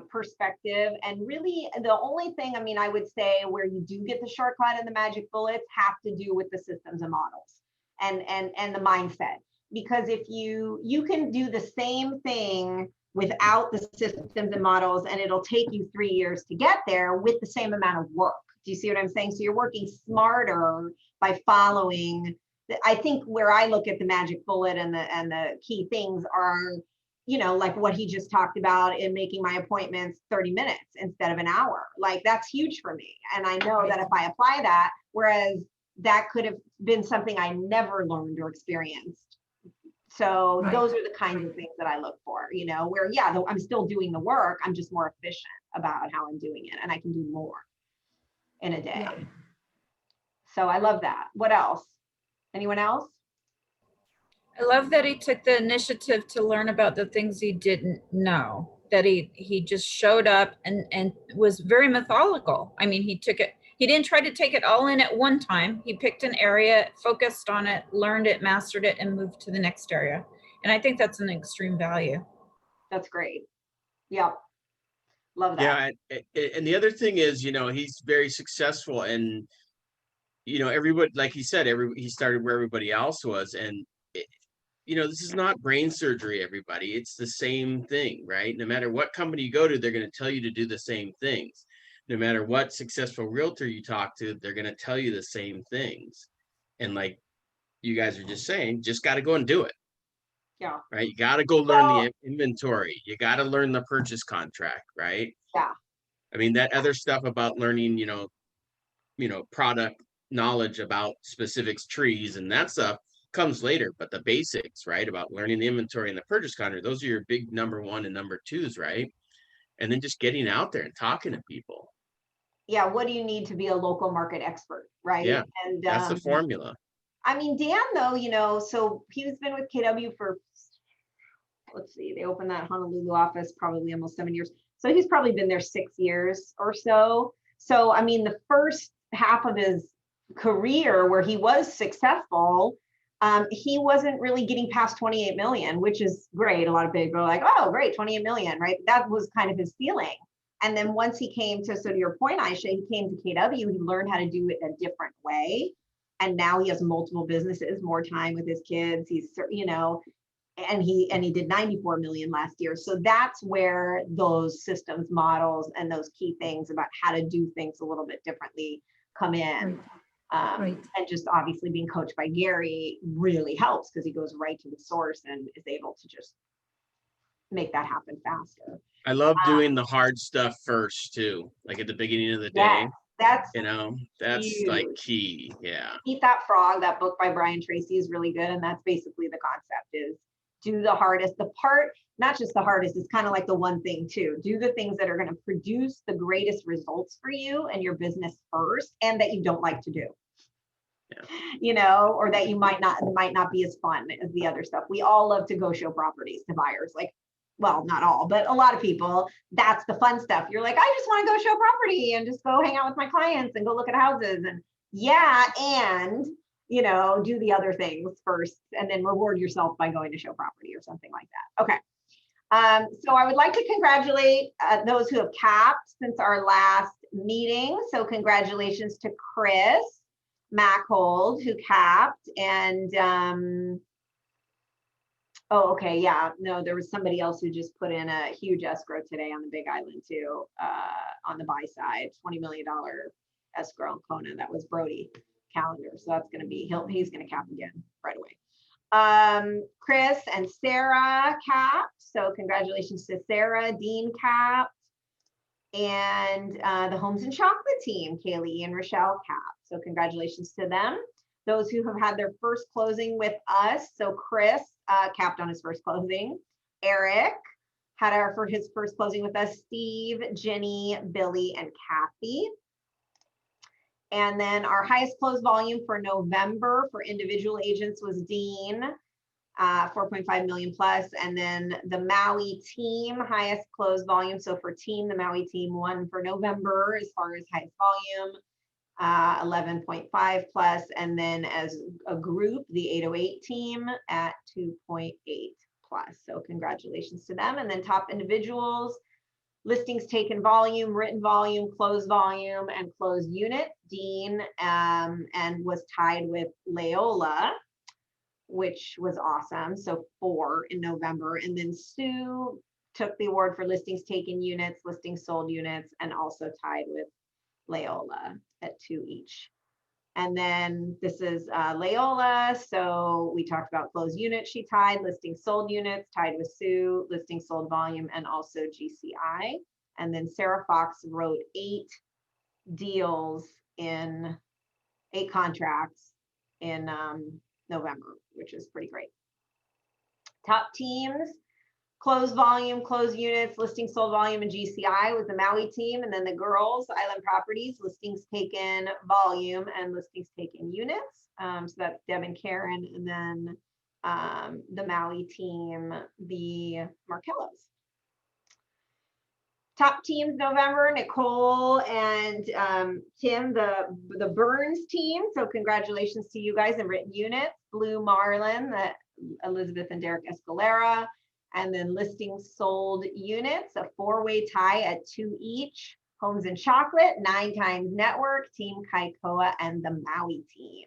[SPEAKER 2] perspective. And really the only thing, I mean, I would say where you do get the shortcut and the magic bullets have to do with the systems and models and the mindset. Because if you can do the same thing without the systems and models, and it'll take you 3 years to get there with the same amount of work. Do you see what I'm saying? So you're working smarter by following. I think where I look at the magic bullet and the key things are, you know, like what he just talked about in making my appointments 30 minutes instead of an hour. Like that's huge for me. And I know that if I apply that, whereas that could have been something I never learned or experienced. So those are the kinds of things that I look for, you know, where, yeah, I'm still doing the work. I'm just more efficient about how I'm doing it, and I can do more in a day. Yeah. So I love that. What else? Anyone else?
[SPEAKER 10] I love that he took the initiative to learn about the things he didn't know, that he just showed up and was very methodical. I mean, he didn't try to take it all in at one time. He picked an area, focused on it, learned it, mastered it, and moved to the next area. And I think that's an extreme value.
[SPEAKER 2] That's great. Yep. Love that.
[SPEAKER 1] Yeah. And the other thing is, you know, he's very successful, and, you know, everybody, like he said, he started where everybody else was. And, you know, this is not brain surgery, everybody. It's the same thing, right? No matter what company you go to, they're going to tell you to do the same things. No matter what successful realtor you talk to, they're going to tell you the same things. And like you guys are just saying, just got to go and do it.
[SPEAKER 2] Yeah.
[SPEAKER 1] Right. You got to go learn the inventory. You got to learn the purchase contract. Right.
[SPEAKER 2] Yeah.
[SPEAKER 1] I mean, that other stuff about learning, you know, product knowledge about specifics, trees and that stuff comes later. But the basics, right, about learning the inventory and the purchase contract, those are your big number one and number twos. Right. And then just getting out there and talking to people.
[SPEAKER 2] Yeah, what do you need to be a local market expert, right?
[SPEAKER 1] Yeah,
[SPEAKER 2] and
[SPEAKER 1] that's the formula.
[SPEAKER 2] I mean, Dan, though, you know, so he's been with KW for, let's see, they opened that Honolulu office probably almost 7 years. So he's probably been there 6 years or so. So, I mean, the first half of his career where he was successful, he wasn't really getting past 28 million, which is great. A lot of people are like, oh, great, 28 million, right? That was kind of his ceiling. And then once he came to, so to your point, Aisha, he came to KW, he learned how to do it a different way. And now he has multiple businesses, more time with his kids. He's, you know, and he did 94 million last year. So that's where those systems models and those key things about how to do things a little bit differently come in. And just obviously being coached by Gary really helps because he goes right to the source and is able to just make that happen faster.
[SPEAKER 1] I love doing the hard stuff first too, like at the beginning of the day.
[SPEAKER 2] Yeah, that's,
[SPEAKER 1] you know, that's huge. Like key. Yeah.
[SPEAKER 2] Eat That Frog, that book by Brian Tracy is really good. And that's basically the concept is do the hardest, the part, not just the hardest, it's kind of like the one thing too. Do the things that are going to produce the greatest results for you and your business first, and that you don't like to do. Yeah. You know, or that you might not be as fun as the other stuff. We all love to go show properties to buyers, like, well, not all, but a lot of people, that's the fun stuff. You're like, I just want to go show property and just go hang out with my clients and go look at houses. And yeah, and, you know, do the other things first and then reward yourself by going to show property or something like that. Okay. So I would like to congratulate those who have capped since our last meeting. So congratulations to Chris Mackhold who capped, and oh, okay, yeah, no, there was somebody else who just put in a huge escrow today on the Big Island too, on the buy side, $20 million escrow in Kona. That was Brody Calendar. So that's going to be, he's going to cap again right away. Chris and Sarah capped. So congratulations to Sarah. Dean capped. And the Homes and Chocolate team, Kaylee and Rochelle capped. So congratulations to them. Those who have had their first closing with us. So Chris capped on his first closing. Eric had for his first closing with us. Steve, Jenny, Billy, and Kathy. And then our highest close volume for November for individual agents was Dean. 4.5 million plus. And then the Maui team, highest closed volume. So for team, the Maui team won for November as far as highest volume, 11.5 plus. And then as a group, the 808 team at 2.8 plus. So congratulations to them. And then top individuals, listings taken volume, written volume, closed volume, and closed unit. Dean and was tied with Leola, which was awesome. So 4 in November. And then Sue took the award for listings taken units, listings sold units, and also tied with Leola at 2 each. And then this is Leola. So we talked about closed units. She tied, listings sold units, tied with Sue, listings sold volume, and also GCI. And then Sarah Fox wrote 8 deals in 8 contracts in November, which is pretty great. Top teams, closed volume, closed units, listings sold volume, and GCI with the Maui team. And then the girls, Island Properties, listings taken volume and listings taken units. So that's Deb and Karen. And then the Maui team, the Markellos. Top teams November, Nicole and Tim, the Burns team. So congratulations to you guys in written units. Blue Marlin, the Elizabeth and Derek Escalera. And then listings sold units, a 4-way tie at 2 each. Homes and Chocolate, 9 Times Network, Team Kaikoa, and the Maui team.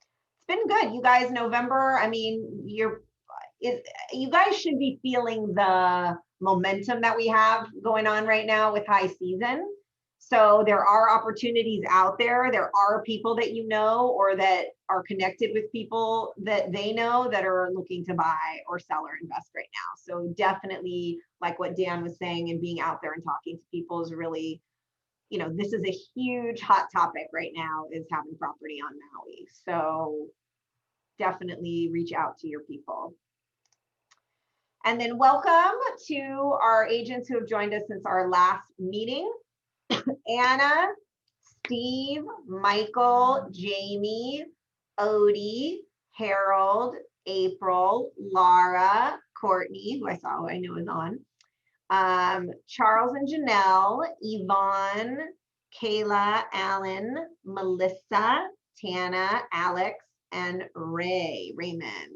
[SPEAKER 2] It's been good, you guys. November, I mean, you guys should be feeling the momentum that we have going on right now with high season. So there are opportunities out there. There are people that you know or that are connected with people that they know that are looking to buy or sell or invest right now. So definitely, like what Dan was saying, and being out there and talking to people is really, you know, this is a huge hot topic right now, is having property on Maui. So definitely reach out to your people. And then welcome to our agents who have joined us since our last meeting. Anna, Steve, Michael, Jamie, Odie, Harold, April, Laura, Courtney, who I know is on, Charles and Janelle, Yvonne, Kayla, Alan, Melissa, Tana, Alex, and Raymond.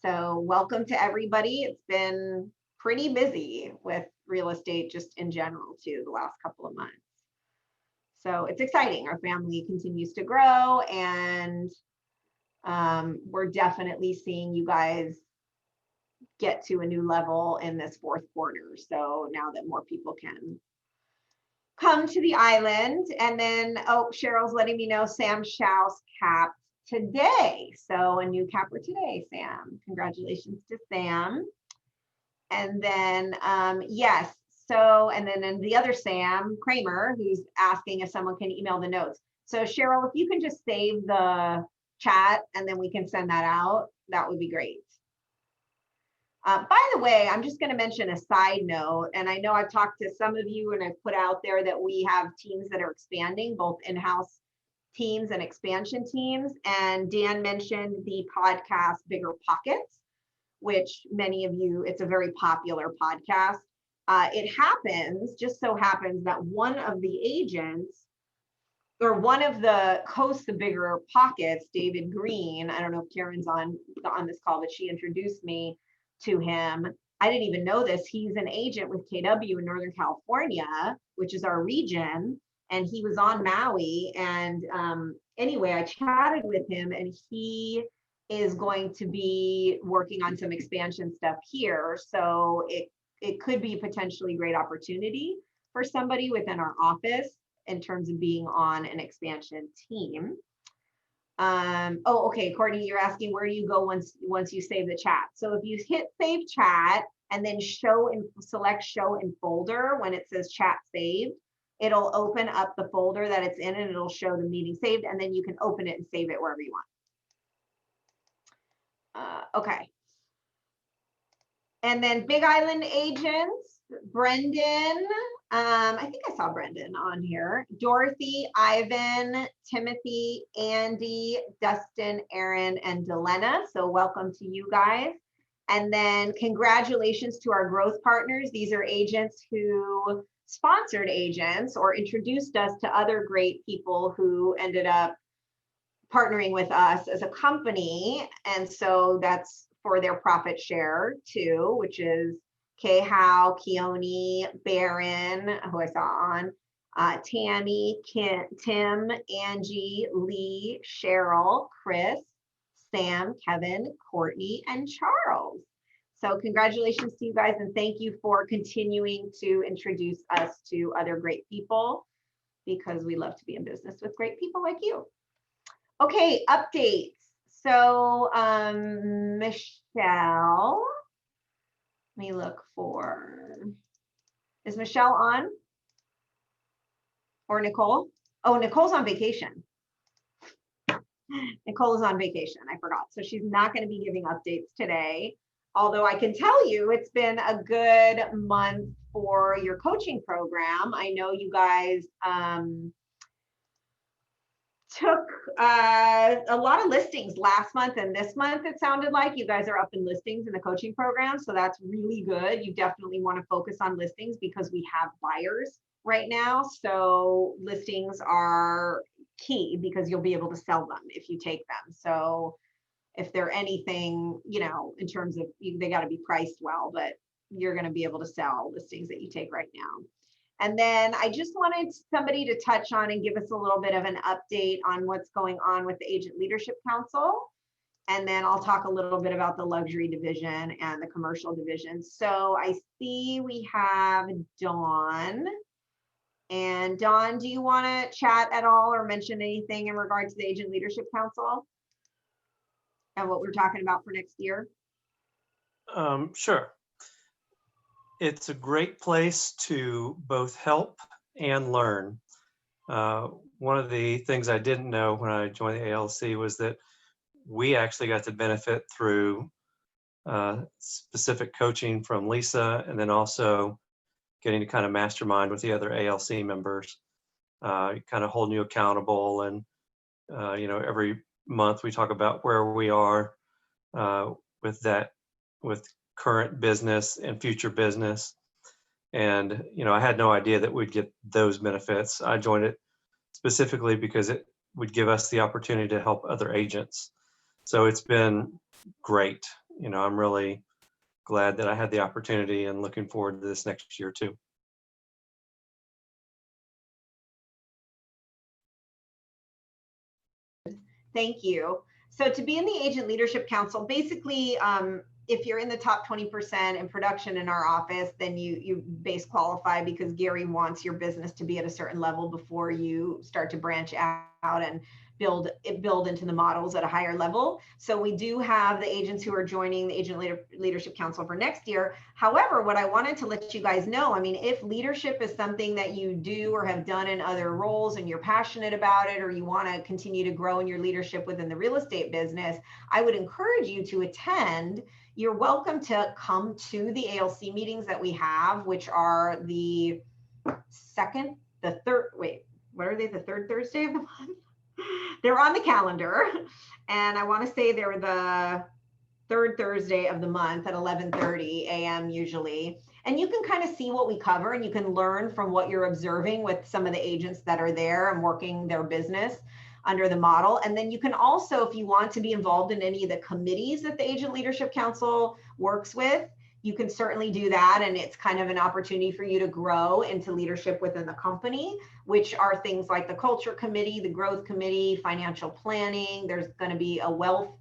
[SPEAKER 2] So welcome to everybody. It's been pretty busy with real estate just in general too the last couple of months. So it's exciting. Our family continues to grow, and we're definitely seeing you guys get to a new level in this 4th quarter. So now that more people can come to the island. And then, oh, Cheryl's letting me know Sam Schaus capped today. So a new capper today, Sam. Congratulations to Sam. And then, yes. So, and then the other Sam Kramer, who's asking if someone can email the notes. So Cheryl, if you can just save the chat and then we can send that out, that would be great. By the way, I'm just going to mention a side note, and I know I've talked to some of you and I've put out there that we have teams that are expanding, both in-house teams and expansion teams. And Dan mentioned the podcast Bigger Pockets, which many of you, it's a very popular podcast. It happens, just so happens that one of the agents, or one of the hosts of Bigger Pockets, David Green, I don't know if Karen's on this call, but she introduced me to him. I didn't even know this. He's an agent with KW in Northern California, which is our region. And he was on Maui. And anyway, I chatted with him, and he is going to be working on some expansion stuff here. So it could be a potentially great opportunity for somebody within our office in terms of being on an expansion team. Oh, okay, Courtney, you're asking where do you go once you save the chat. So if you hit save chat and then select show in folder when it says chat saved, it'll open up the folder that it's in and it'll show the meeting saved, and then you can open it and save it wherever you want. Okay. And then Big Island agents, Brendan, I think I saw Brendan on here. Dorothy, Ivan, Timothy, Andy, Dustin, Aaron, and Delena. So welcome to you guys. And then congratulations to our growth partners. These are agents who sponsored agents or introduced us to other great people who ended up partnering with us as a company. And so that's for their profit share too, which is Kay Howe, Keone, Barron, who I saw on, Tammy, Tim, Angie, Lee, Cheryl, Chris, Sam, Kevin, Courtney, and Charles. So congratulations to you guys, and thank you for continuing to introduce us to other great people, because we love to be in business with great people like you. Okay, updates. So Michelle, let me look for, is Michelle on? Or Nicole? Oh, Nicole's on vacation. Nicole is on vacation, I forgot. So she's not going to be giving updates today. Although I can tell you it's been a good month for your coaching program. I know you guys took a lot of listings last month and this month. It sounded like you guys are up in listings in the coaching program. So that's really good. You definitely want to focus on listings because we have buyers right now. So listings are key because you'll be able to sell them if you take them. So if they're anything, you know, in terms of, they got to be priced well, but you're going to be able to sell listings that you take right now. And then I just wanted somebody to touch on and give us a little bit of an update on what's going on with the Agent Leadership Council. And then I'll talk a little bit about the luxury division and the commercial division. So I see we have Dawn. And Dawn, do you want to chat at all or mention anything in regard to the Agent Leadership Council and what we're talking about for next year?
[SPEAKER 11] Sure. It's a great place to both help and learn. One of the things I didn't know when I joined the ALC was that we actually got to benefit through specific coaching from Lisa, and then also getting to kind of mastermind with the other ALC members, kind of holding you accountable. And, you know, every month we talk about where we are with current business and future business. And, you know, I had no idea that we'd get those benefits. I joined it specifically because it would give us the opportunity to help other agents. So it's been great. You know, I'm really glad that I had the opportunity and looking forward to this next year too.
[SPEAKER 2] Thank you. So to be in the Agent Leadership Council, basically, if you're in the top 20% in production in our office, then you base qualify because Gary wants your business to be at a certain level before you start to branch out and build into the models at a higher level. So we do have the agents who are joining the Agent Leadership Council for next year. However, what I wanted to let you guys know, I mean, if leadership is something that you do or have done in other roles and you're passionate about it, or you want to continue to grow in your leadership within the real estate business, I would encourage you to attend. You're welcome to come to the ALC meetings that we have, which are the third Thursday of the month? They're on the calendar, and I want to say they're the third Thursday of the month at 11:30 a.m. usually. And you can kind of see what we cover, and you can learn from what you're observing with some of the agents that are there and working their business under the model. And then you can also, if you want to be involved in any of the committees that the Agent Leadership Council works with, you can certainly do that. And it's kind of an opportunity for you to grow into leadership within the company, which are things like the culture committee, the growth committee, financial planning. There's going to be a wealth,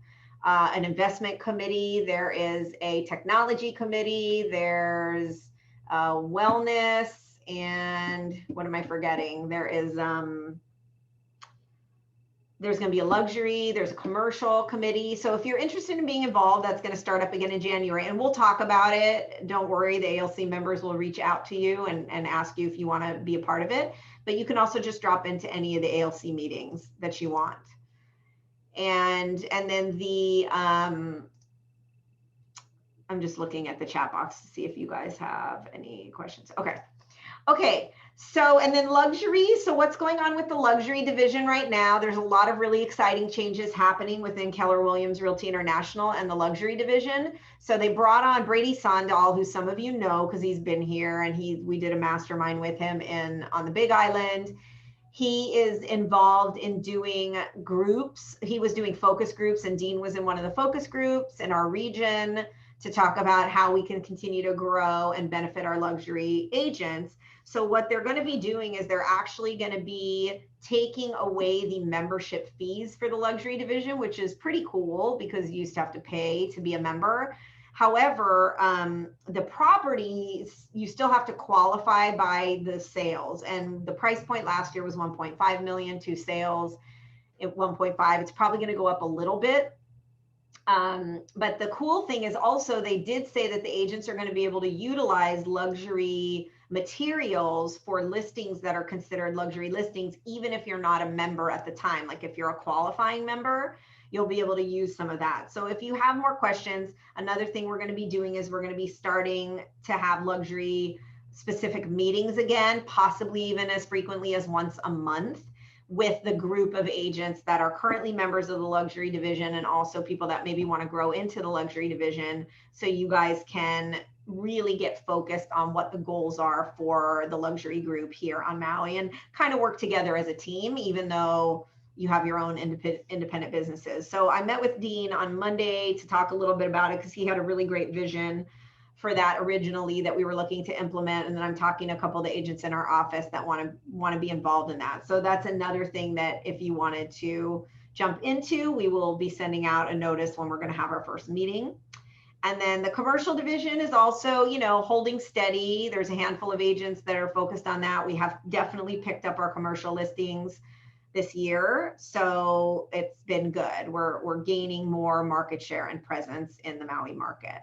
[SPEAKER 2] an investment committee. There is a technology committee. There's wellness. And what am I forgetting? There's going to be a luxury, there's a commercial committee. So if you're interested in being involved, that's going to start up again in January, and we'll talk about it. Don't worry, the ALC members will reach out to you and ask you if you want to be a part of it. But you can also just drop into any of the ALC meetings that you want. And then I'm just looking at the chat box to see if you guys have any questions. Okay. Okay, so and then luxury. So what's going on with the luxury division right now? There's a lot of really exciting changes happening within Keller Williams Realty International and the luxury division. So they brought on Brady Sondal, who some of you know because he's been here, and we did a mastermind with him on the Big Island. He is involved in doing groups. He was doing focus groups, and Dean was in one of the focus groups in our region to talk about how we can continue to grow and benefit our luxury agents. So what they're going to be doing is they're actually going to be taking away the membership fees for the luxury division, which is pretty cool because you used to have to pay to be a member. However, the properties, you still have to qualify by the sales, and the price point last year was 1.5 million to sales at 1.5. It's probably going to go up a little bit. But the cool thing is also they did say that the agents are going to be able to utilize luxury materials for listings that are considered luxury listings, even if you're not a member at the time. Like if you're a qualifying member, you'll be able to use some of that. So if you have more questions, another thing we're going to be doing is we're going to be starting to have luxury specific meetings again, possibly even as frequently as once a month, with the group of agents that are currently members of the luxury division and also people that maybe want to grow into the luxury division, so you guys can really get focused on what the goals are for the luxury group here on Maui and kind of work together as a team, even though you have your own independent businesses. So I met with Dean on Monday to talk a little bit about it because he had a really great vision for that originally that we were looking to implement. And then I'm talking to a couple of the agents in our office that want to be involved in that. So that's another thing that if you wanted to jump into, we will be sending out a notice when we're going to have our first meeting. And then the commercial division is also, holding steady. There's a handful of agents that are focused on that. We have definitely picked up our commercial listings this year. So it's been good. We're gaining more market share and presence in the Maui market.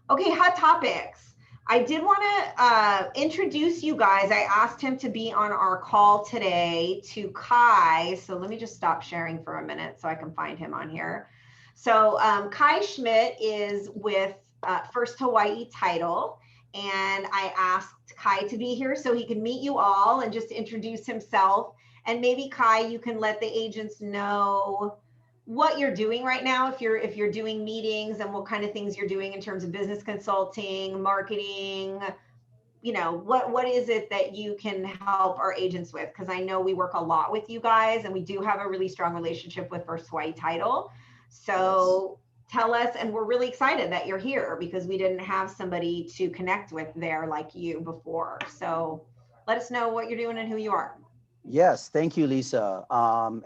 [SPEAKER 2] Okay, hot topics. I did want to introduce you guys. I asked him to be on our call today to Kai. So let me just stop sharing for a minute so I can find him on here. So Kai Schmidt is with First Hawaii Title, and I asked Kai to be here so he can meet you all and just introduce himself. And maybe Kai, you can let the agents know what you're doing right now, if you're doing meetings, and what kind of things you're doing in terms of business consulting, marketing. What is it that you can help our agents with? Because I know we work a lot with you guys, and we do have a really strong relationship with First Hawaii Title. So tell us, and we're really excited that you're here because we didn't have somebody to connect with there like you before. So let us know what you're doing and who you are.
[SPEAKER 6] Yes, thank you, Lisa.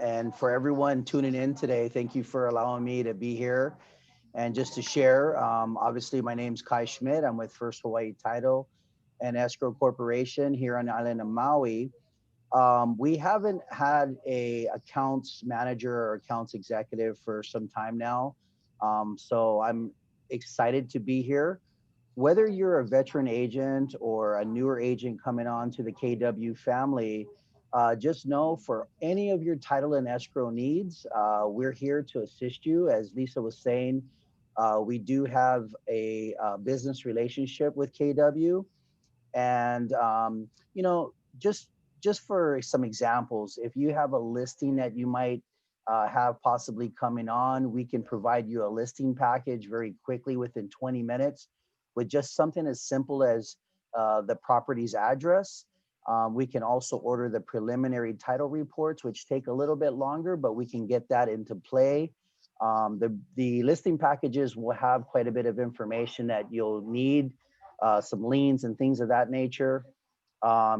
[SPEAKER 6] And for everyone tuning in today, thank you for allowing me to be here and just to share. Obviously, my name's Kai Schmidt. I'm with First Hawaii Title and Escrow Corporation here on the island of Maui. We haven't had a accounts manager or accounts executive for some time now. So I'm excited to be here. Whether you're a veteran agent or a newer agent coming on to the KW family, just know for any of your title and escrow needs, we're here to assist you. As Lisa was saying, we do have a business relationship with KW. And, just for some examples, if you have a listing that you might have possibly coming on, we can provide you a listing package very quickly within 20 minutes with just something as simple as the property's address. We can also order the preliminary title reports, which take a little bit longer, but we can get that into play. The listing packages will have quite a bit of information that you'll need, some liens and things of that nature.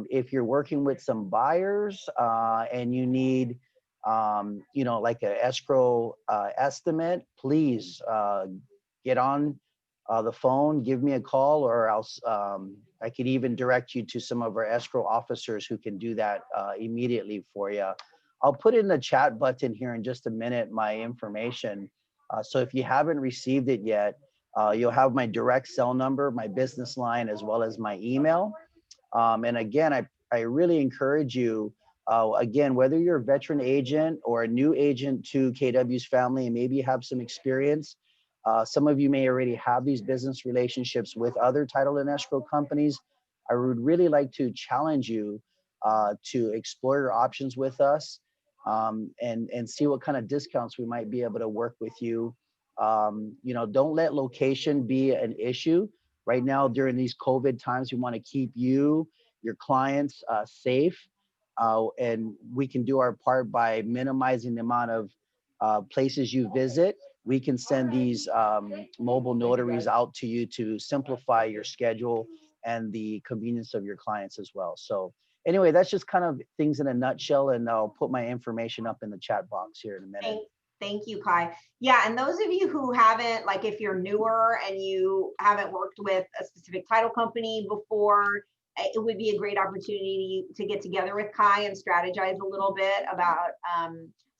[SPEAKER 6] If you're working with some buyers and you need, like an escrow estimate, please get on the phone, give me a call, or else I could even direct you to some of our escrow officers who can do that immediately for you. I'll put in the chat button here in just a minute my information. So if you haven't received it yet, you'll have my direct cell number, my business line, as well as my email. And again, I really encourage you, again, whether you're a veteran agent or a new agent to KW's family and maybe you have some experience, some of you may already have these business relationships with other title and escrow companies. I would really like to challenge you to explore your options with us, and see what kind of discounts we might be able to work with you. You know, don't let location be an issue. Right now, during these COVID times, we want to keep you, your clients safe. And we can do our part by minimizing the amount of places you visit. We can send these mobile notaries out to you to simplify your schedule and the convenience of your clients as well. So anyway, that's just kind of things in a nutshell, and I'll put my information up in the chat box here in a minute.
[SPEAKER 2] Thank you, Kai. Yeah, and those of you who haven't, like if you're newer and you haven't worked with a specific title company before, it would be a great opportunity to get together with Kai and strategize a little bit about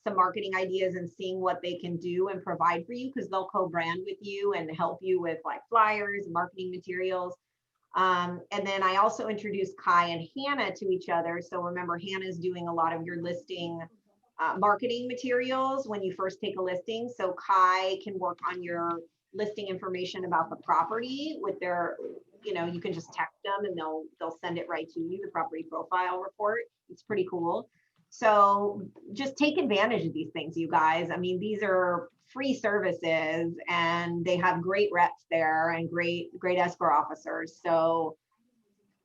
[SPEAKER 2] some marketing ideas and seeing what they can do and provide for you, because they'll co-brand with you and help you with like flyers and marketing materials. And then I also introduced Kai and Hannah to each other. So remember, Hannah's doing a lot of your listing marketing materials when you first take a listing. So Kai can work on your listing information about the property with their, you know, you can just text them and they'll send it right to you, the property profile report. It's pretty cool. So just take advantage of these things, you guys. I mean, these are free services and they have great reps there and great escrow officers. So,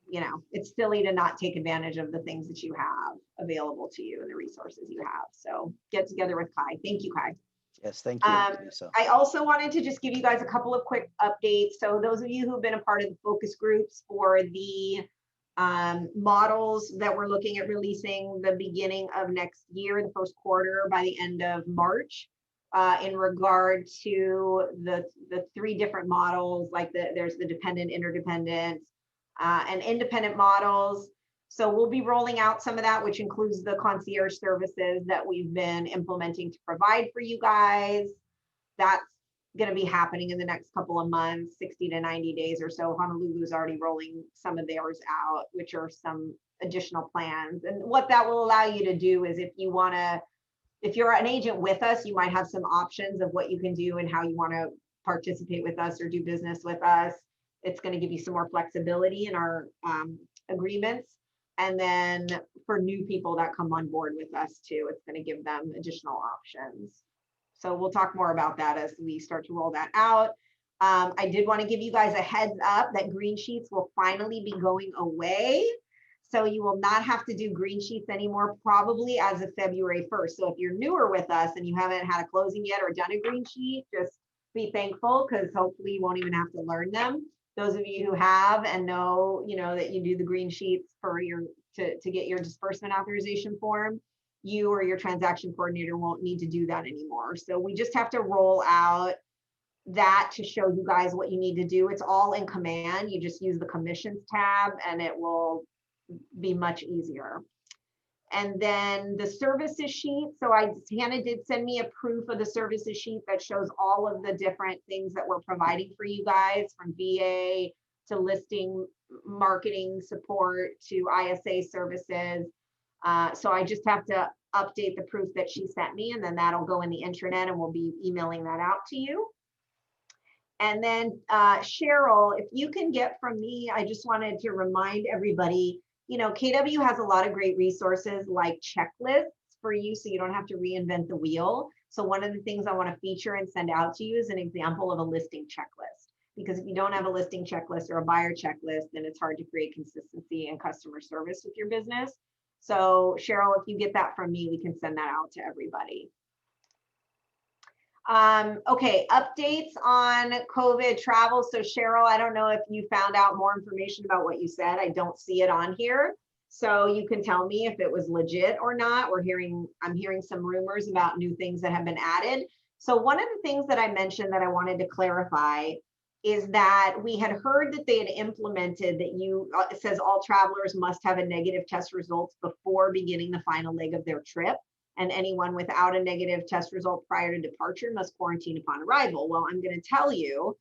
[SPEAKER 2] you know, it's silly to not take advantage of the things that you have available to you and the resources you have. So get together with Kai. Thank you, Kai.
[SPEAKER 6] Yes, thank you.
[SPEAKER 2] I also wanted to just give you guys a couple of quick updates. So those of you who've been a part of the focus groups for the models that we're looking at releasing the beginning of next year, the first quarter by the end of March, in regard to the three different models, like there's the dependent, interdependent, and independent models. So we'll be rolling out some of that, which includes the concierge services that we've been implementing to provide for you guys. That's going to be happening in the next couple of months, 60 to 90 days or so. Honolulu's already rolling some of theirs out, which are some additional plans. And what that will allow you to do is if you're an agent with us, you might have some options of what you can do and how you want to participate with us or do business with us. It's going to give you some more flexibility in our agreements. And then for new people that come on board with us too, it's going to give them additional options. So we'll talk more about that as we start to roll that out. I did want to give you guys a heads up that green sheets will finally be going away. So you will not have to do green sheets anymore, probably as of February 1st. So if you're newer with us and you haven't had a closing yet or done a green sheet, just be thankful because hopefully you won't even have to learn them. Those of you who have and know, you know, that you do the green sheets for your to get your disbursement authorization form, you or your transaction coordinator won't need to do that anymore. So we just have to roll out that to show you guys what you need to do. It's all in Command. You just use the commissions tab and it will be much easier. And then the services sheet. So Hannah did send me a proof of the services sheet that shows all of the different things that we're providing for you guys, from VA to listing, marketing support to ISA services. So I just have to update the proof that she sent me, and then that'll go in the intranet and we'll be emailing that out to you. And then Cheryl, if you can get from me, I just wanted to remind everybody, you know, KW has a lot of great resources like checklists for you so you don't have to reinvent the wheel. So one of the things I want to feature and send out to you is an example of a listing checklist. Because if you don't have a listing checklist or a buyer checklist, then it's hard to create consistency and customer service with your business. So Cheryl, if you get that from me, we can send that out to everybody. Okay, updates on COVID travel. So Cheryl, I don't know if you found out more information about what you said. I don't see it on here. So you can tell me if it was legit or not. I'm hearing some rumors about new things that have been added. So one of the things that I mentioned that I wanted to clarify is that we had heard that they had implemented that it says all travelers must have a negative test results before beginning the final leg of their trip. And anyone without a negative test result prior to departure must quarantine upon arrival. Well, I'm going to tell you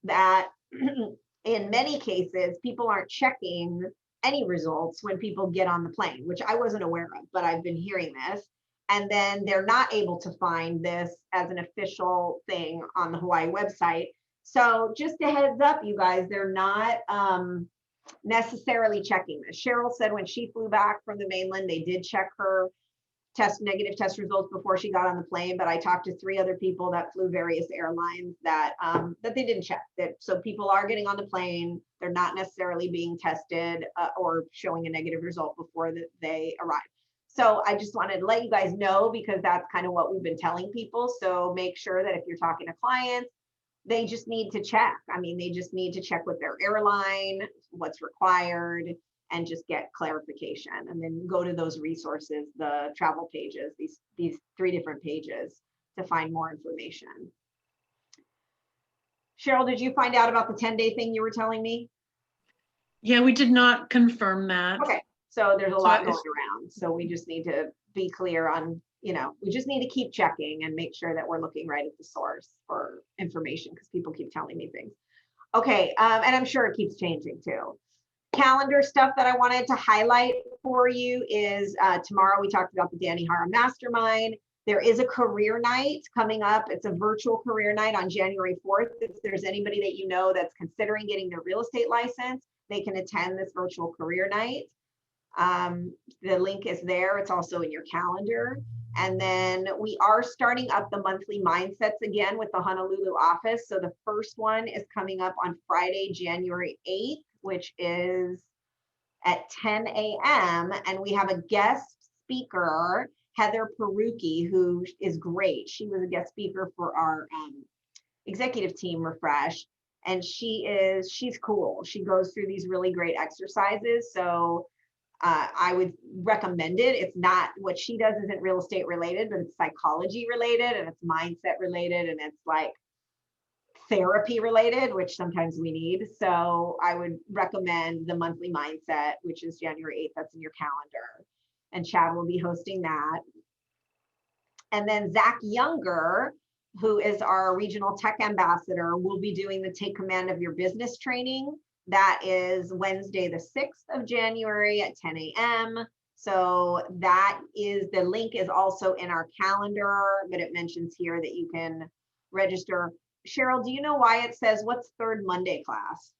[SPEAKER 2] that in many cases, people aren't checking any results when people get on the plane, which I wasn't aware of, but I've been hearing this. And then they're not able to find this as an official thing on the Hawaii website. So just a heads up, you guys, they're not necessarily checking this. Cheryl said when she flew back from the mainland, they did check her negative test results before she got on the plane, but I talked to 3 other people that flew various airlines that that they didn't check that. So people are getting on the plane, they're not necessarily being tested or showing a negative result before they arrive. So I just wanted to let you guys know, because that's kind of what we've been telling people. So make sure that if you're talking to clients, they just need to check. I mean, they just need to check with their airline, what's required, and just get clarification, and then go to those resources, the travel pages, these 3 different pages to find more information. Cheryl, did you find out about the 10-day thing you were telling me?
[SPEAKER 4] Yeah, we did not confirm that.
[SPEAKER 2] Okay, so there's a lot
[SPEAKER 4] it's-
[SPEAKER 2] going around. So we just need to be clear on, you know, we just need to keep checking and make sure that we're looking right at the source for information, because people keep telling me things. Okay, and I'm sure it keeps changing too. Calendar stuff that I wanted to highlight for you is tomorrow we talked about the Danny Hara Mastermind. There is a career night coming up. It's a virtual career night on January 4th. If there's anybody that you know that's considering getting their real estate license, they can attend this virtual career night. The link is there. It's also in your calendar. And then we are starting up the monthly mindsets again with the Honolulu office. So the first one is coming up on Friday, January 8th, which is at 10 a.m. And we have a guest speaker, Heather Peruki, who is great. She was a guest speaker for our executive team refresh. And she's cool. She goes through these really great exercises. So I would recommend it. It's not, what she does isn't real estate related, but it's psychology related, and it's mindset related, and it's like therapy related, which sometimes we need. So I would recommend the monthly mindset, which is January 8th. That's in your calendar. And Chad will be hosting that. And then Zach Younger, who is our regional tech ambassador, will be doing the Take Command of Your Business training. That is Wednesday, the 6th of January at 10 a.m. So that is, the link is also in our calendar, but it mentions here that you can register. Cheryl, do you know why it says, what's third Monday class?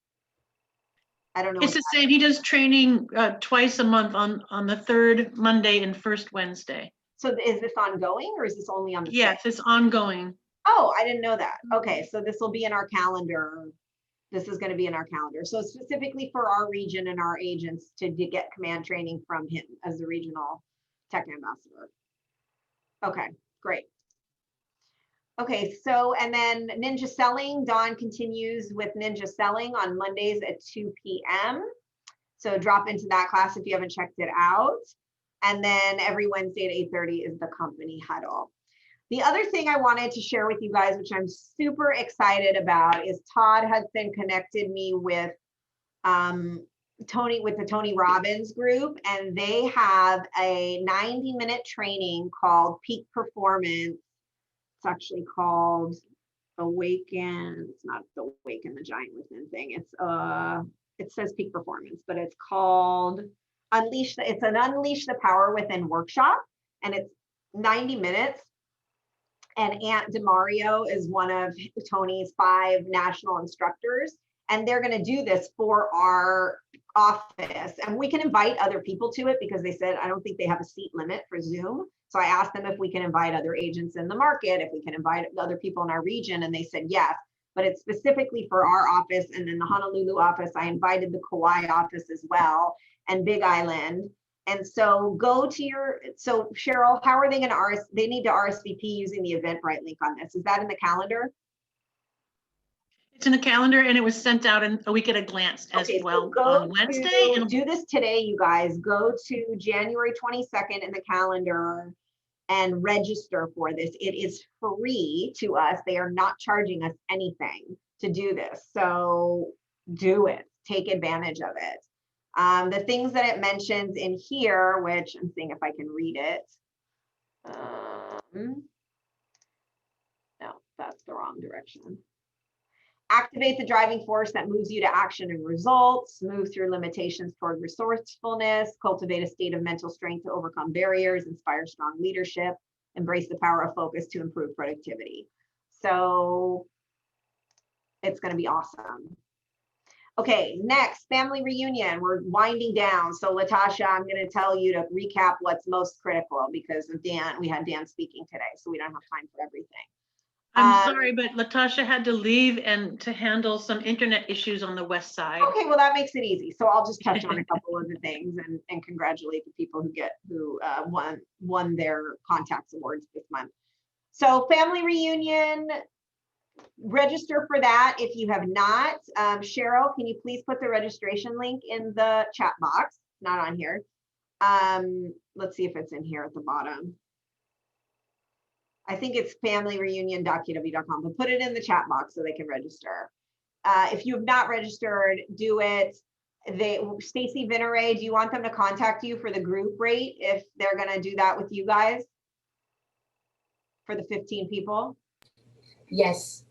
[SPEAKER 2] I don't know.
[SPEAKER 4] It's the same. He does training twice a month on the 3rd Monday and 1st Wednesday.
[SPEAKER 2] So is this ongoing, or is this only on the 6th?
[SPEAKER 4] Yes, it's ongoing.
[SPEAKER 2] Oh, I didn't know that. Okay, so this will be in our calendar. This is going to be in our calendar. So specifically for our region and our agents to get command training from him as the regional tech ambassador. Okay, great. Okay, so, and then Ninja Selling, Dawn continues with Ninja Selling on Mondays at 2 p.m. So drop into that class if you haven't checked it out. And then every Wednesday at 8:30 is the company huddle. The other thing I wanted to share with you guys, which I'm super excited about, is Todd Hudson connected me with Tony, with the Tony Robbins group, and they have a 90-minute training called Peak Performance. It's actually called Awaken. It's not the Awaken the Giant Within thing. It's it says Peak Performance, but it's called Unleash. It's an Unleash the Power Within workshop, and it's 90 minutes. And Aunt DeMario is one of Tony's 5 national instructors, and they're going to do this for our office. And we can invite other people to it, because they said, I don't think they have a seat limit for Zoom. So I asked them if we can invite other agents in the market, if we can invite other people in our region, and they said yes. But it's specifically for our office, and then the Honolulu office. I invited the Kauai office as well, and Big Island. And so go to your, so Cheryl, how are they going to they need to RSVP using the Eventbrite link on this. Is that in the calendar?
[SPEAKER 4] It's in the calendar, and it was sent out in a week at a glance as well on Wednesday.
[SPEAKER 2] And do this today, you guys. Go to January 22nd in the calendar and register for this. It is free to us. They are not charging us anything to do this. So do it. Take advantage of it. The things that it mentions in here, which I'm seeing if I can read it. No, that's the wrong direction. Activate the driving force that moves you to action and results. Move through limitations toward resourcefulness. Cultivate a state of mental strength to overcome barriers. Inspire strong leadership. Embrace the power of focus to improve productivity. So it's going to be awesome. Okay, next, family reunion. We're winding down. So Latasha, I'm going to tell you to recap what's most critical because of Dan. We had Dan speaking today, so we don't have time for everything.
[SPEAKER 4] I'm sorry, but Latasha had to leave and to handle some internet issues on the west side.
[SPEAKER 2] Okay, well, that makes it easy. So I'll just touch on a couple of the things and congratulate the people who won their contacts awards this month. So family reunion, register for that if you have not. Cheryl, can you please put the registration link in the chat box? Not on here. Let's see if it's in here at the bottom. I think it's familyreunion.kw.com, but put it in the chat box so they can register. If you have not registered, do it. Stacy Vinneray, do you want them to contact you for the group rate if they're going to do that with you guys? For the 15 people?
[SPEAKER 7] Yes.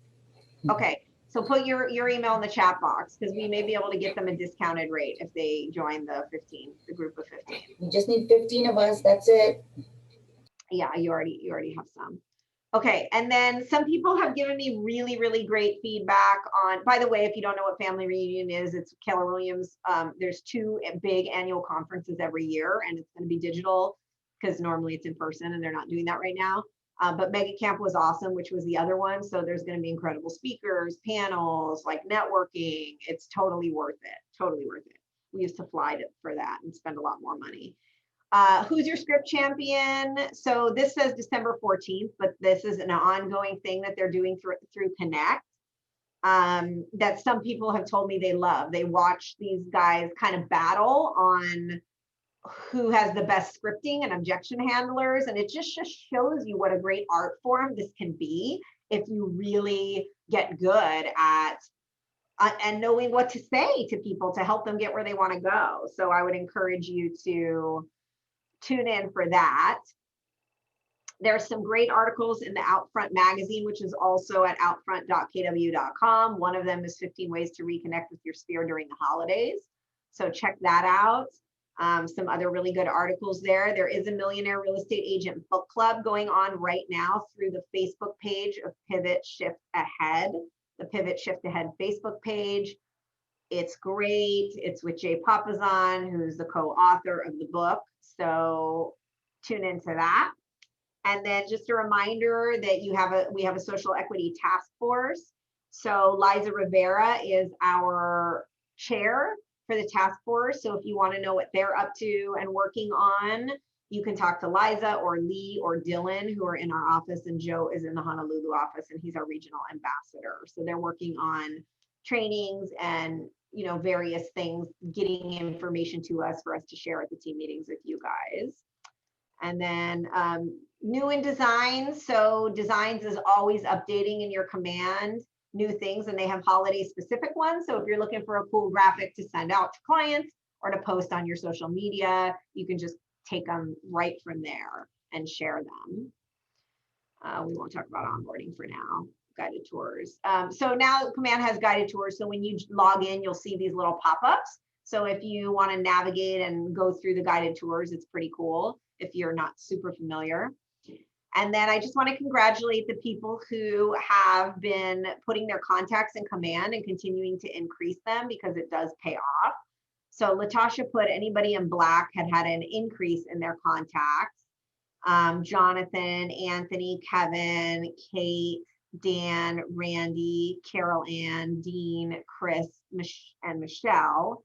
[SPEAKER 2] Okay, so put your email in the chat box because we may be able to get them a discounted rate if they join the group of 15.
[SPEAKER 7] We just need 15 of us, that's it.
[SPEAKER 2] Yeah, you already have some. Okay, and then some people have given me really, really great feedback on, by the way, if you don't know what family reunion is, it's Keller Williams. There's 2 big annual conferences every year and it's going to be digital because normally it's in person and they're not doing that right now. But Mega Camp was awesome, which was the other one. So there's going to be incredible speakers, panels, like networking. It's totally worth it. Totally worth it. We used to fly for that and spend a lot more money. Who's your script champion? So this says December 14th, but this is an ongoing thing that they're doing through Connect. That some people have told me they love. They watch these guys kind of battle on who has the best scripting and objection handlers. And it just shows you what a great art form this can be if you really get good at and knowing what to say to people to help them get where they want to go. So I would encourage you to tune in for that. There's some great articles in the Outfront magazine, which is also at outfront.kw.com. One of them is 15 ways to reconnect with your sphere during the holidays. So check that out. Some other really good articles there. There is a Millionaire Real Estate Agent Book Club going on right now through the Facebook page of Pivot Shift Ahead, the Pivot Shift Ahead Facebook page. It's great. It's with Jay Papasan, who's the co-author of the book. So tune into that. And then just a reminder that we have a social equity task force. So Liza Rivera is our chair for the task force. So if you want to know what they're up to and working on, you can talk to Liza or Lee or Dylan, who are in our office, and Joe is in the Honolulu office and he's our regional ambassador. So they're working on trainings and various things, getting information to us for us to share at the team meetings with you guys. And then new in design. So designs is always updating in your command new things, and they have holiday specific ones. So if you're looking for a cool graphic to send out to clients or to post on your social media, you can just take them right from there and share them. We won't talk about onboarding for now. Guided tours. So now Command has guided tours. So when you log in, you'll see these little pop-ups. So if you want to navigate and go through the guided tours, it's pretty cool if you're not super familiar. And then I just want to congratulate the people who have been putting their contacts in Command and continuing to increase them because it does pay off. So Latasha put anybody in black had an increase in their contacts. Jonathan, Anthony, Kevin, Kate, Dan, Randy, Carol Ann, Dean, Chris, and Michelle.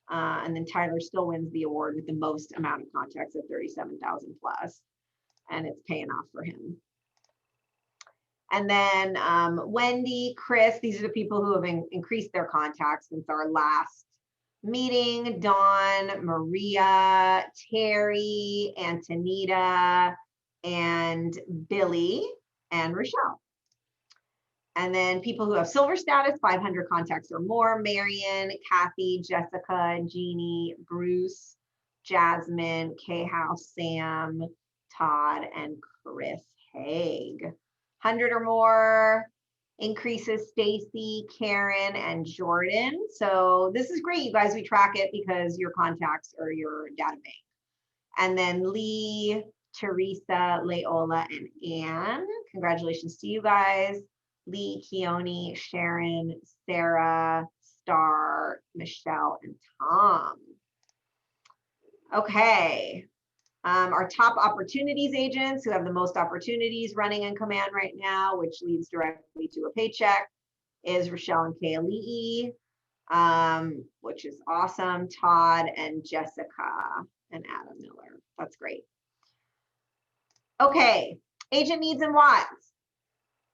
[SPEAKER 2] And then Tyler still wins the award with the most amount of contacts at 37,000 plus. And it's paying off for him. And then Wendy, Chris, these are the people who have increased their contacts since our last meeting. Dawn, Maria, Terry, Antonita, and Billy, and Rochelle. And then people who have silver status, 500 contacts or more: Marion, Kathy, Jessica, Jeannie, Bruce, Jasmine, K-House, Sam, Todd, and Chris Haig. 100 or more increases: Stacy, Karen, and Jordan. So this is great, you guys. We track it because your contacts are your data bank. And then Lee, Teresa, Leola, and Anne. Congratulations to you guys. Lee, Keone, Sharon, Sarah, Star, Michelle, and Tom. Okay. Our top opportunities agents who have the most opportunities running in command right now, which leads directly to a paycheck, is Rochelle and Kaylee, which is awesome. Todd and Jessica and Adam Miller. That's great. Okay, agent needs and wants.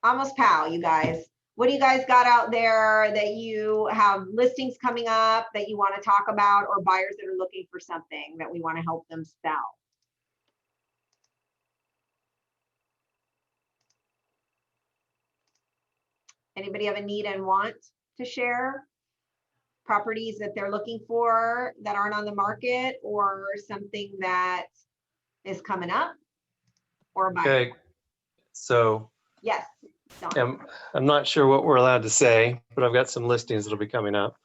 [SPEAKER 2] Almost pal, you guys. What do you guys got out there that you have listings coming up that you want to talk about, or buyers that are looking for something that we want to help them sell? Anybody have a need and want to share? Properties that they're looking for that aren't on the market, or something that is coming up, or a buyer?
[SPEAKER 11] Okay, so
[SPEAKER 2] Yes. Don.
[SPEAKER 11] I'm not sure what we're allowed to say, but I've got some listings that'll be coming up.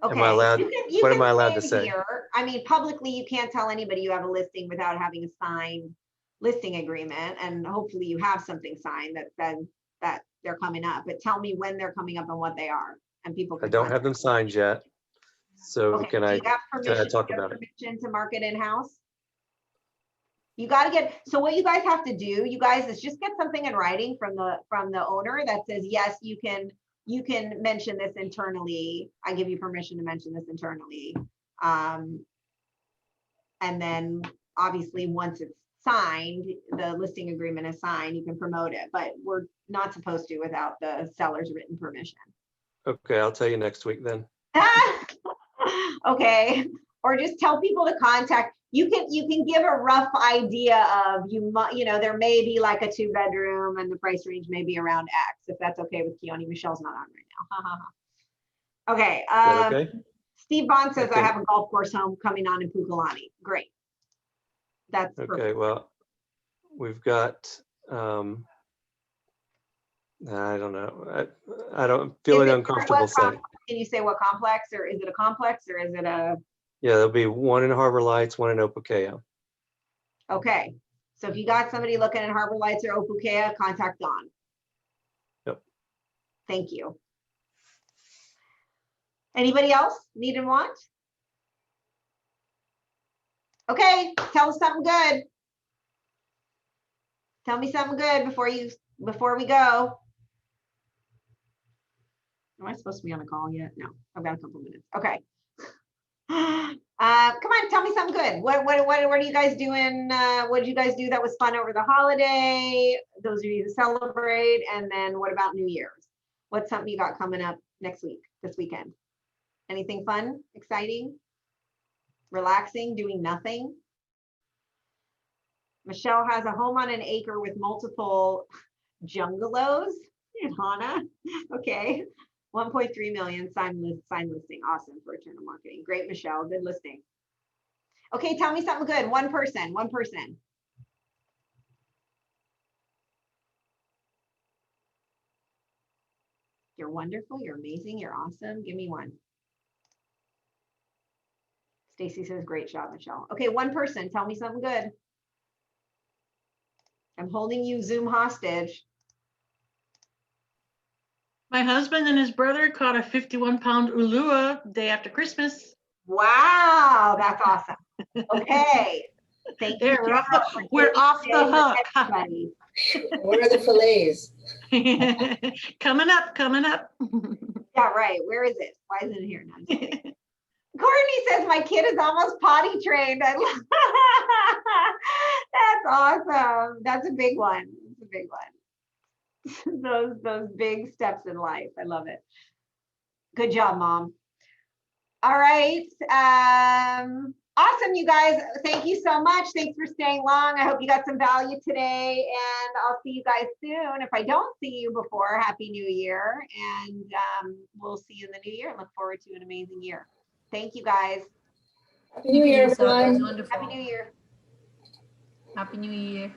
[SPEAKER 2] Okay.
[SPEAKER 11] Am I allowed?
[SPEAKER 2] You
[SPEAKER 11] What
[SPEAKER 2] can
[SPEAKER 11] am I allowed to
[SPEAKER 2] say
[SPEAKER 11] say?
[SPEAKER 2] here, I mean, publicly, you can't tell anybody you have a listing without having a signed listing agreement, and hopefully you have something signed that says that they're coming up. But tell me when they're coming up and what they are, and people
[SPEAKER 11] I
[SPEAKER 2] can.
[SPEAKER 11] don't have them signed yet. So
[SPEAKER 2] Okay.
[SPEAKER 11] can
[SPEAKER 2] Do
[SPEAKER 11] I
[SPEAKER 2] you have permission?
[SPEAKER 11] talk
[SPEAKER 2] Do you have
[SPEAKER 11] about it?
[SPEAKER 2] permission to market in-house? You got to get, so what you guys have to do, you guys, is just get something in writing from the owner that says, yes, you can mention this internally. I give you permission to mention this internally. And then obviously once it's signed, the listing agreement is signed, you can promote it, but we're not supposed to without the seller's written permission.
[SPEAKER 11] Okay, I'll tell you next week then.
[SPEAKER 2] Okay, or just tell people to contact. You can give a rough idea of there may be like a 2-bedroom and the price range may be around X, if that's okay with Keone. Michelle's not on right now. Okay.
[SPEAKER 11] Is that okay?
[SPEAKER 2] Steve Bond says I
[SPEAKER 11] Okay.
[SPEAKER 2] have a golf course home coming on in Pukalani. Great. That's
[SPEAKER 11] Okay,
[SPEAKER 2] perfect.
[SPEAKER 11] well, we've got, I don't know. I don't feel
[SPEAKER 2] Is it-
[SPEAKER 11] uncomfortable
[SPEAKER 2] what
[SPEAKER 11] saying.
[SPEAKER 2] Can you say what complex, or is it a complex, or is it a?
[SPEAKER 11] Yeah, there'll be one in Harbor Lights, one in Opakea.
[SPEAKER 2] Okay, so if you got somebody looking at Harbor Lights or Opukea, contact Dawn.
[SPEAKER 11] Yep.
[SPEAKER 2] Thank you. Anybody else need and want? Okay, tell us something good. Tell me something good before we go. Am I supposed to be on a call yet? No, I've got a couple minutes. Okay. Come on, tell me something good. What are you guys doing? What did you guys do that was fun over the holiday? Those of you who celebrate, and then what about New Year's? What's something you got coming up next week, this weekend? Anything fun, exciting, relaxing, doing nothing? Michelle has a home on an acre with multiple jungalows in Hana. Okay. 1.3 million signed listing. Awesome for Eternal Marketing. Great, Michelle. Good listing. Okay, tell me something good. One person. You're wonderful. You're amazing. You're awesome. Give me one. Stacy says, great job, Michelle. Okay, one person. Tell me something good. I'm holding you Zoom hostage.
[SPEAKER 4] My husband and his brother caught a 51-pound ulua day after Christmas.
[SPEAKER 2] Wow, that's awesome. Okay. Thank you.
[SPEAKER 4] We're off the hook.
[SPEAKER 2] Everybody.
[SPEAKER 7] Where are the fillets?
[SPEAKER 4] Coming up.
[SPEAKER 2] Yeah, right. Where is it? Why isn't it here? No, I'm just kidding. Courtney says my kid is almost potty trained. That's awesome. That's a big one. It's a big one. Those big steps in life. I love it. Good job, Mom. All right. Awesome, you guys. Thank you so much. Thanks for staying long. I hope you got some value today, and I'll see you guys soon. If I don't see you before, Happy New Year, and we'll see you in the new year. Look forward to an amazing year. Thank you, guys.
[SPEAKER 7] Happy New Year,
[SPEAKER 9] Lisa. That was
[SPEAKER 7] everyone.
[SPEAKER 9] wonderful.
[SPEAKER 2] Happy New Year.
[SPEAKER 9] Happy New Year.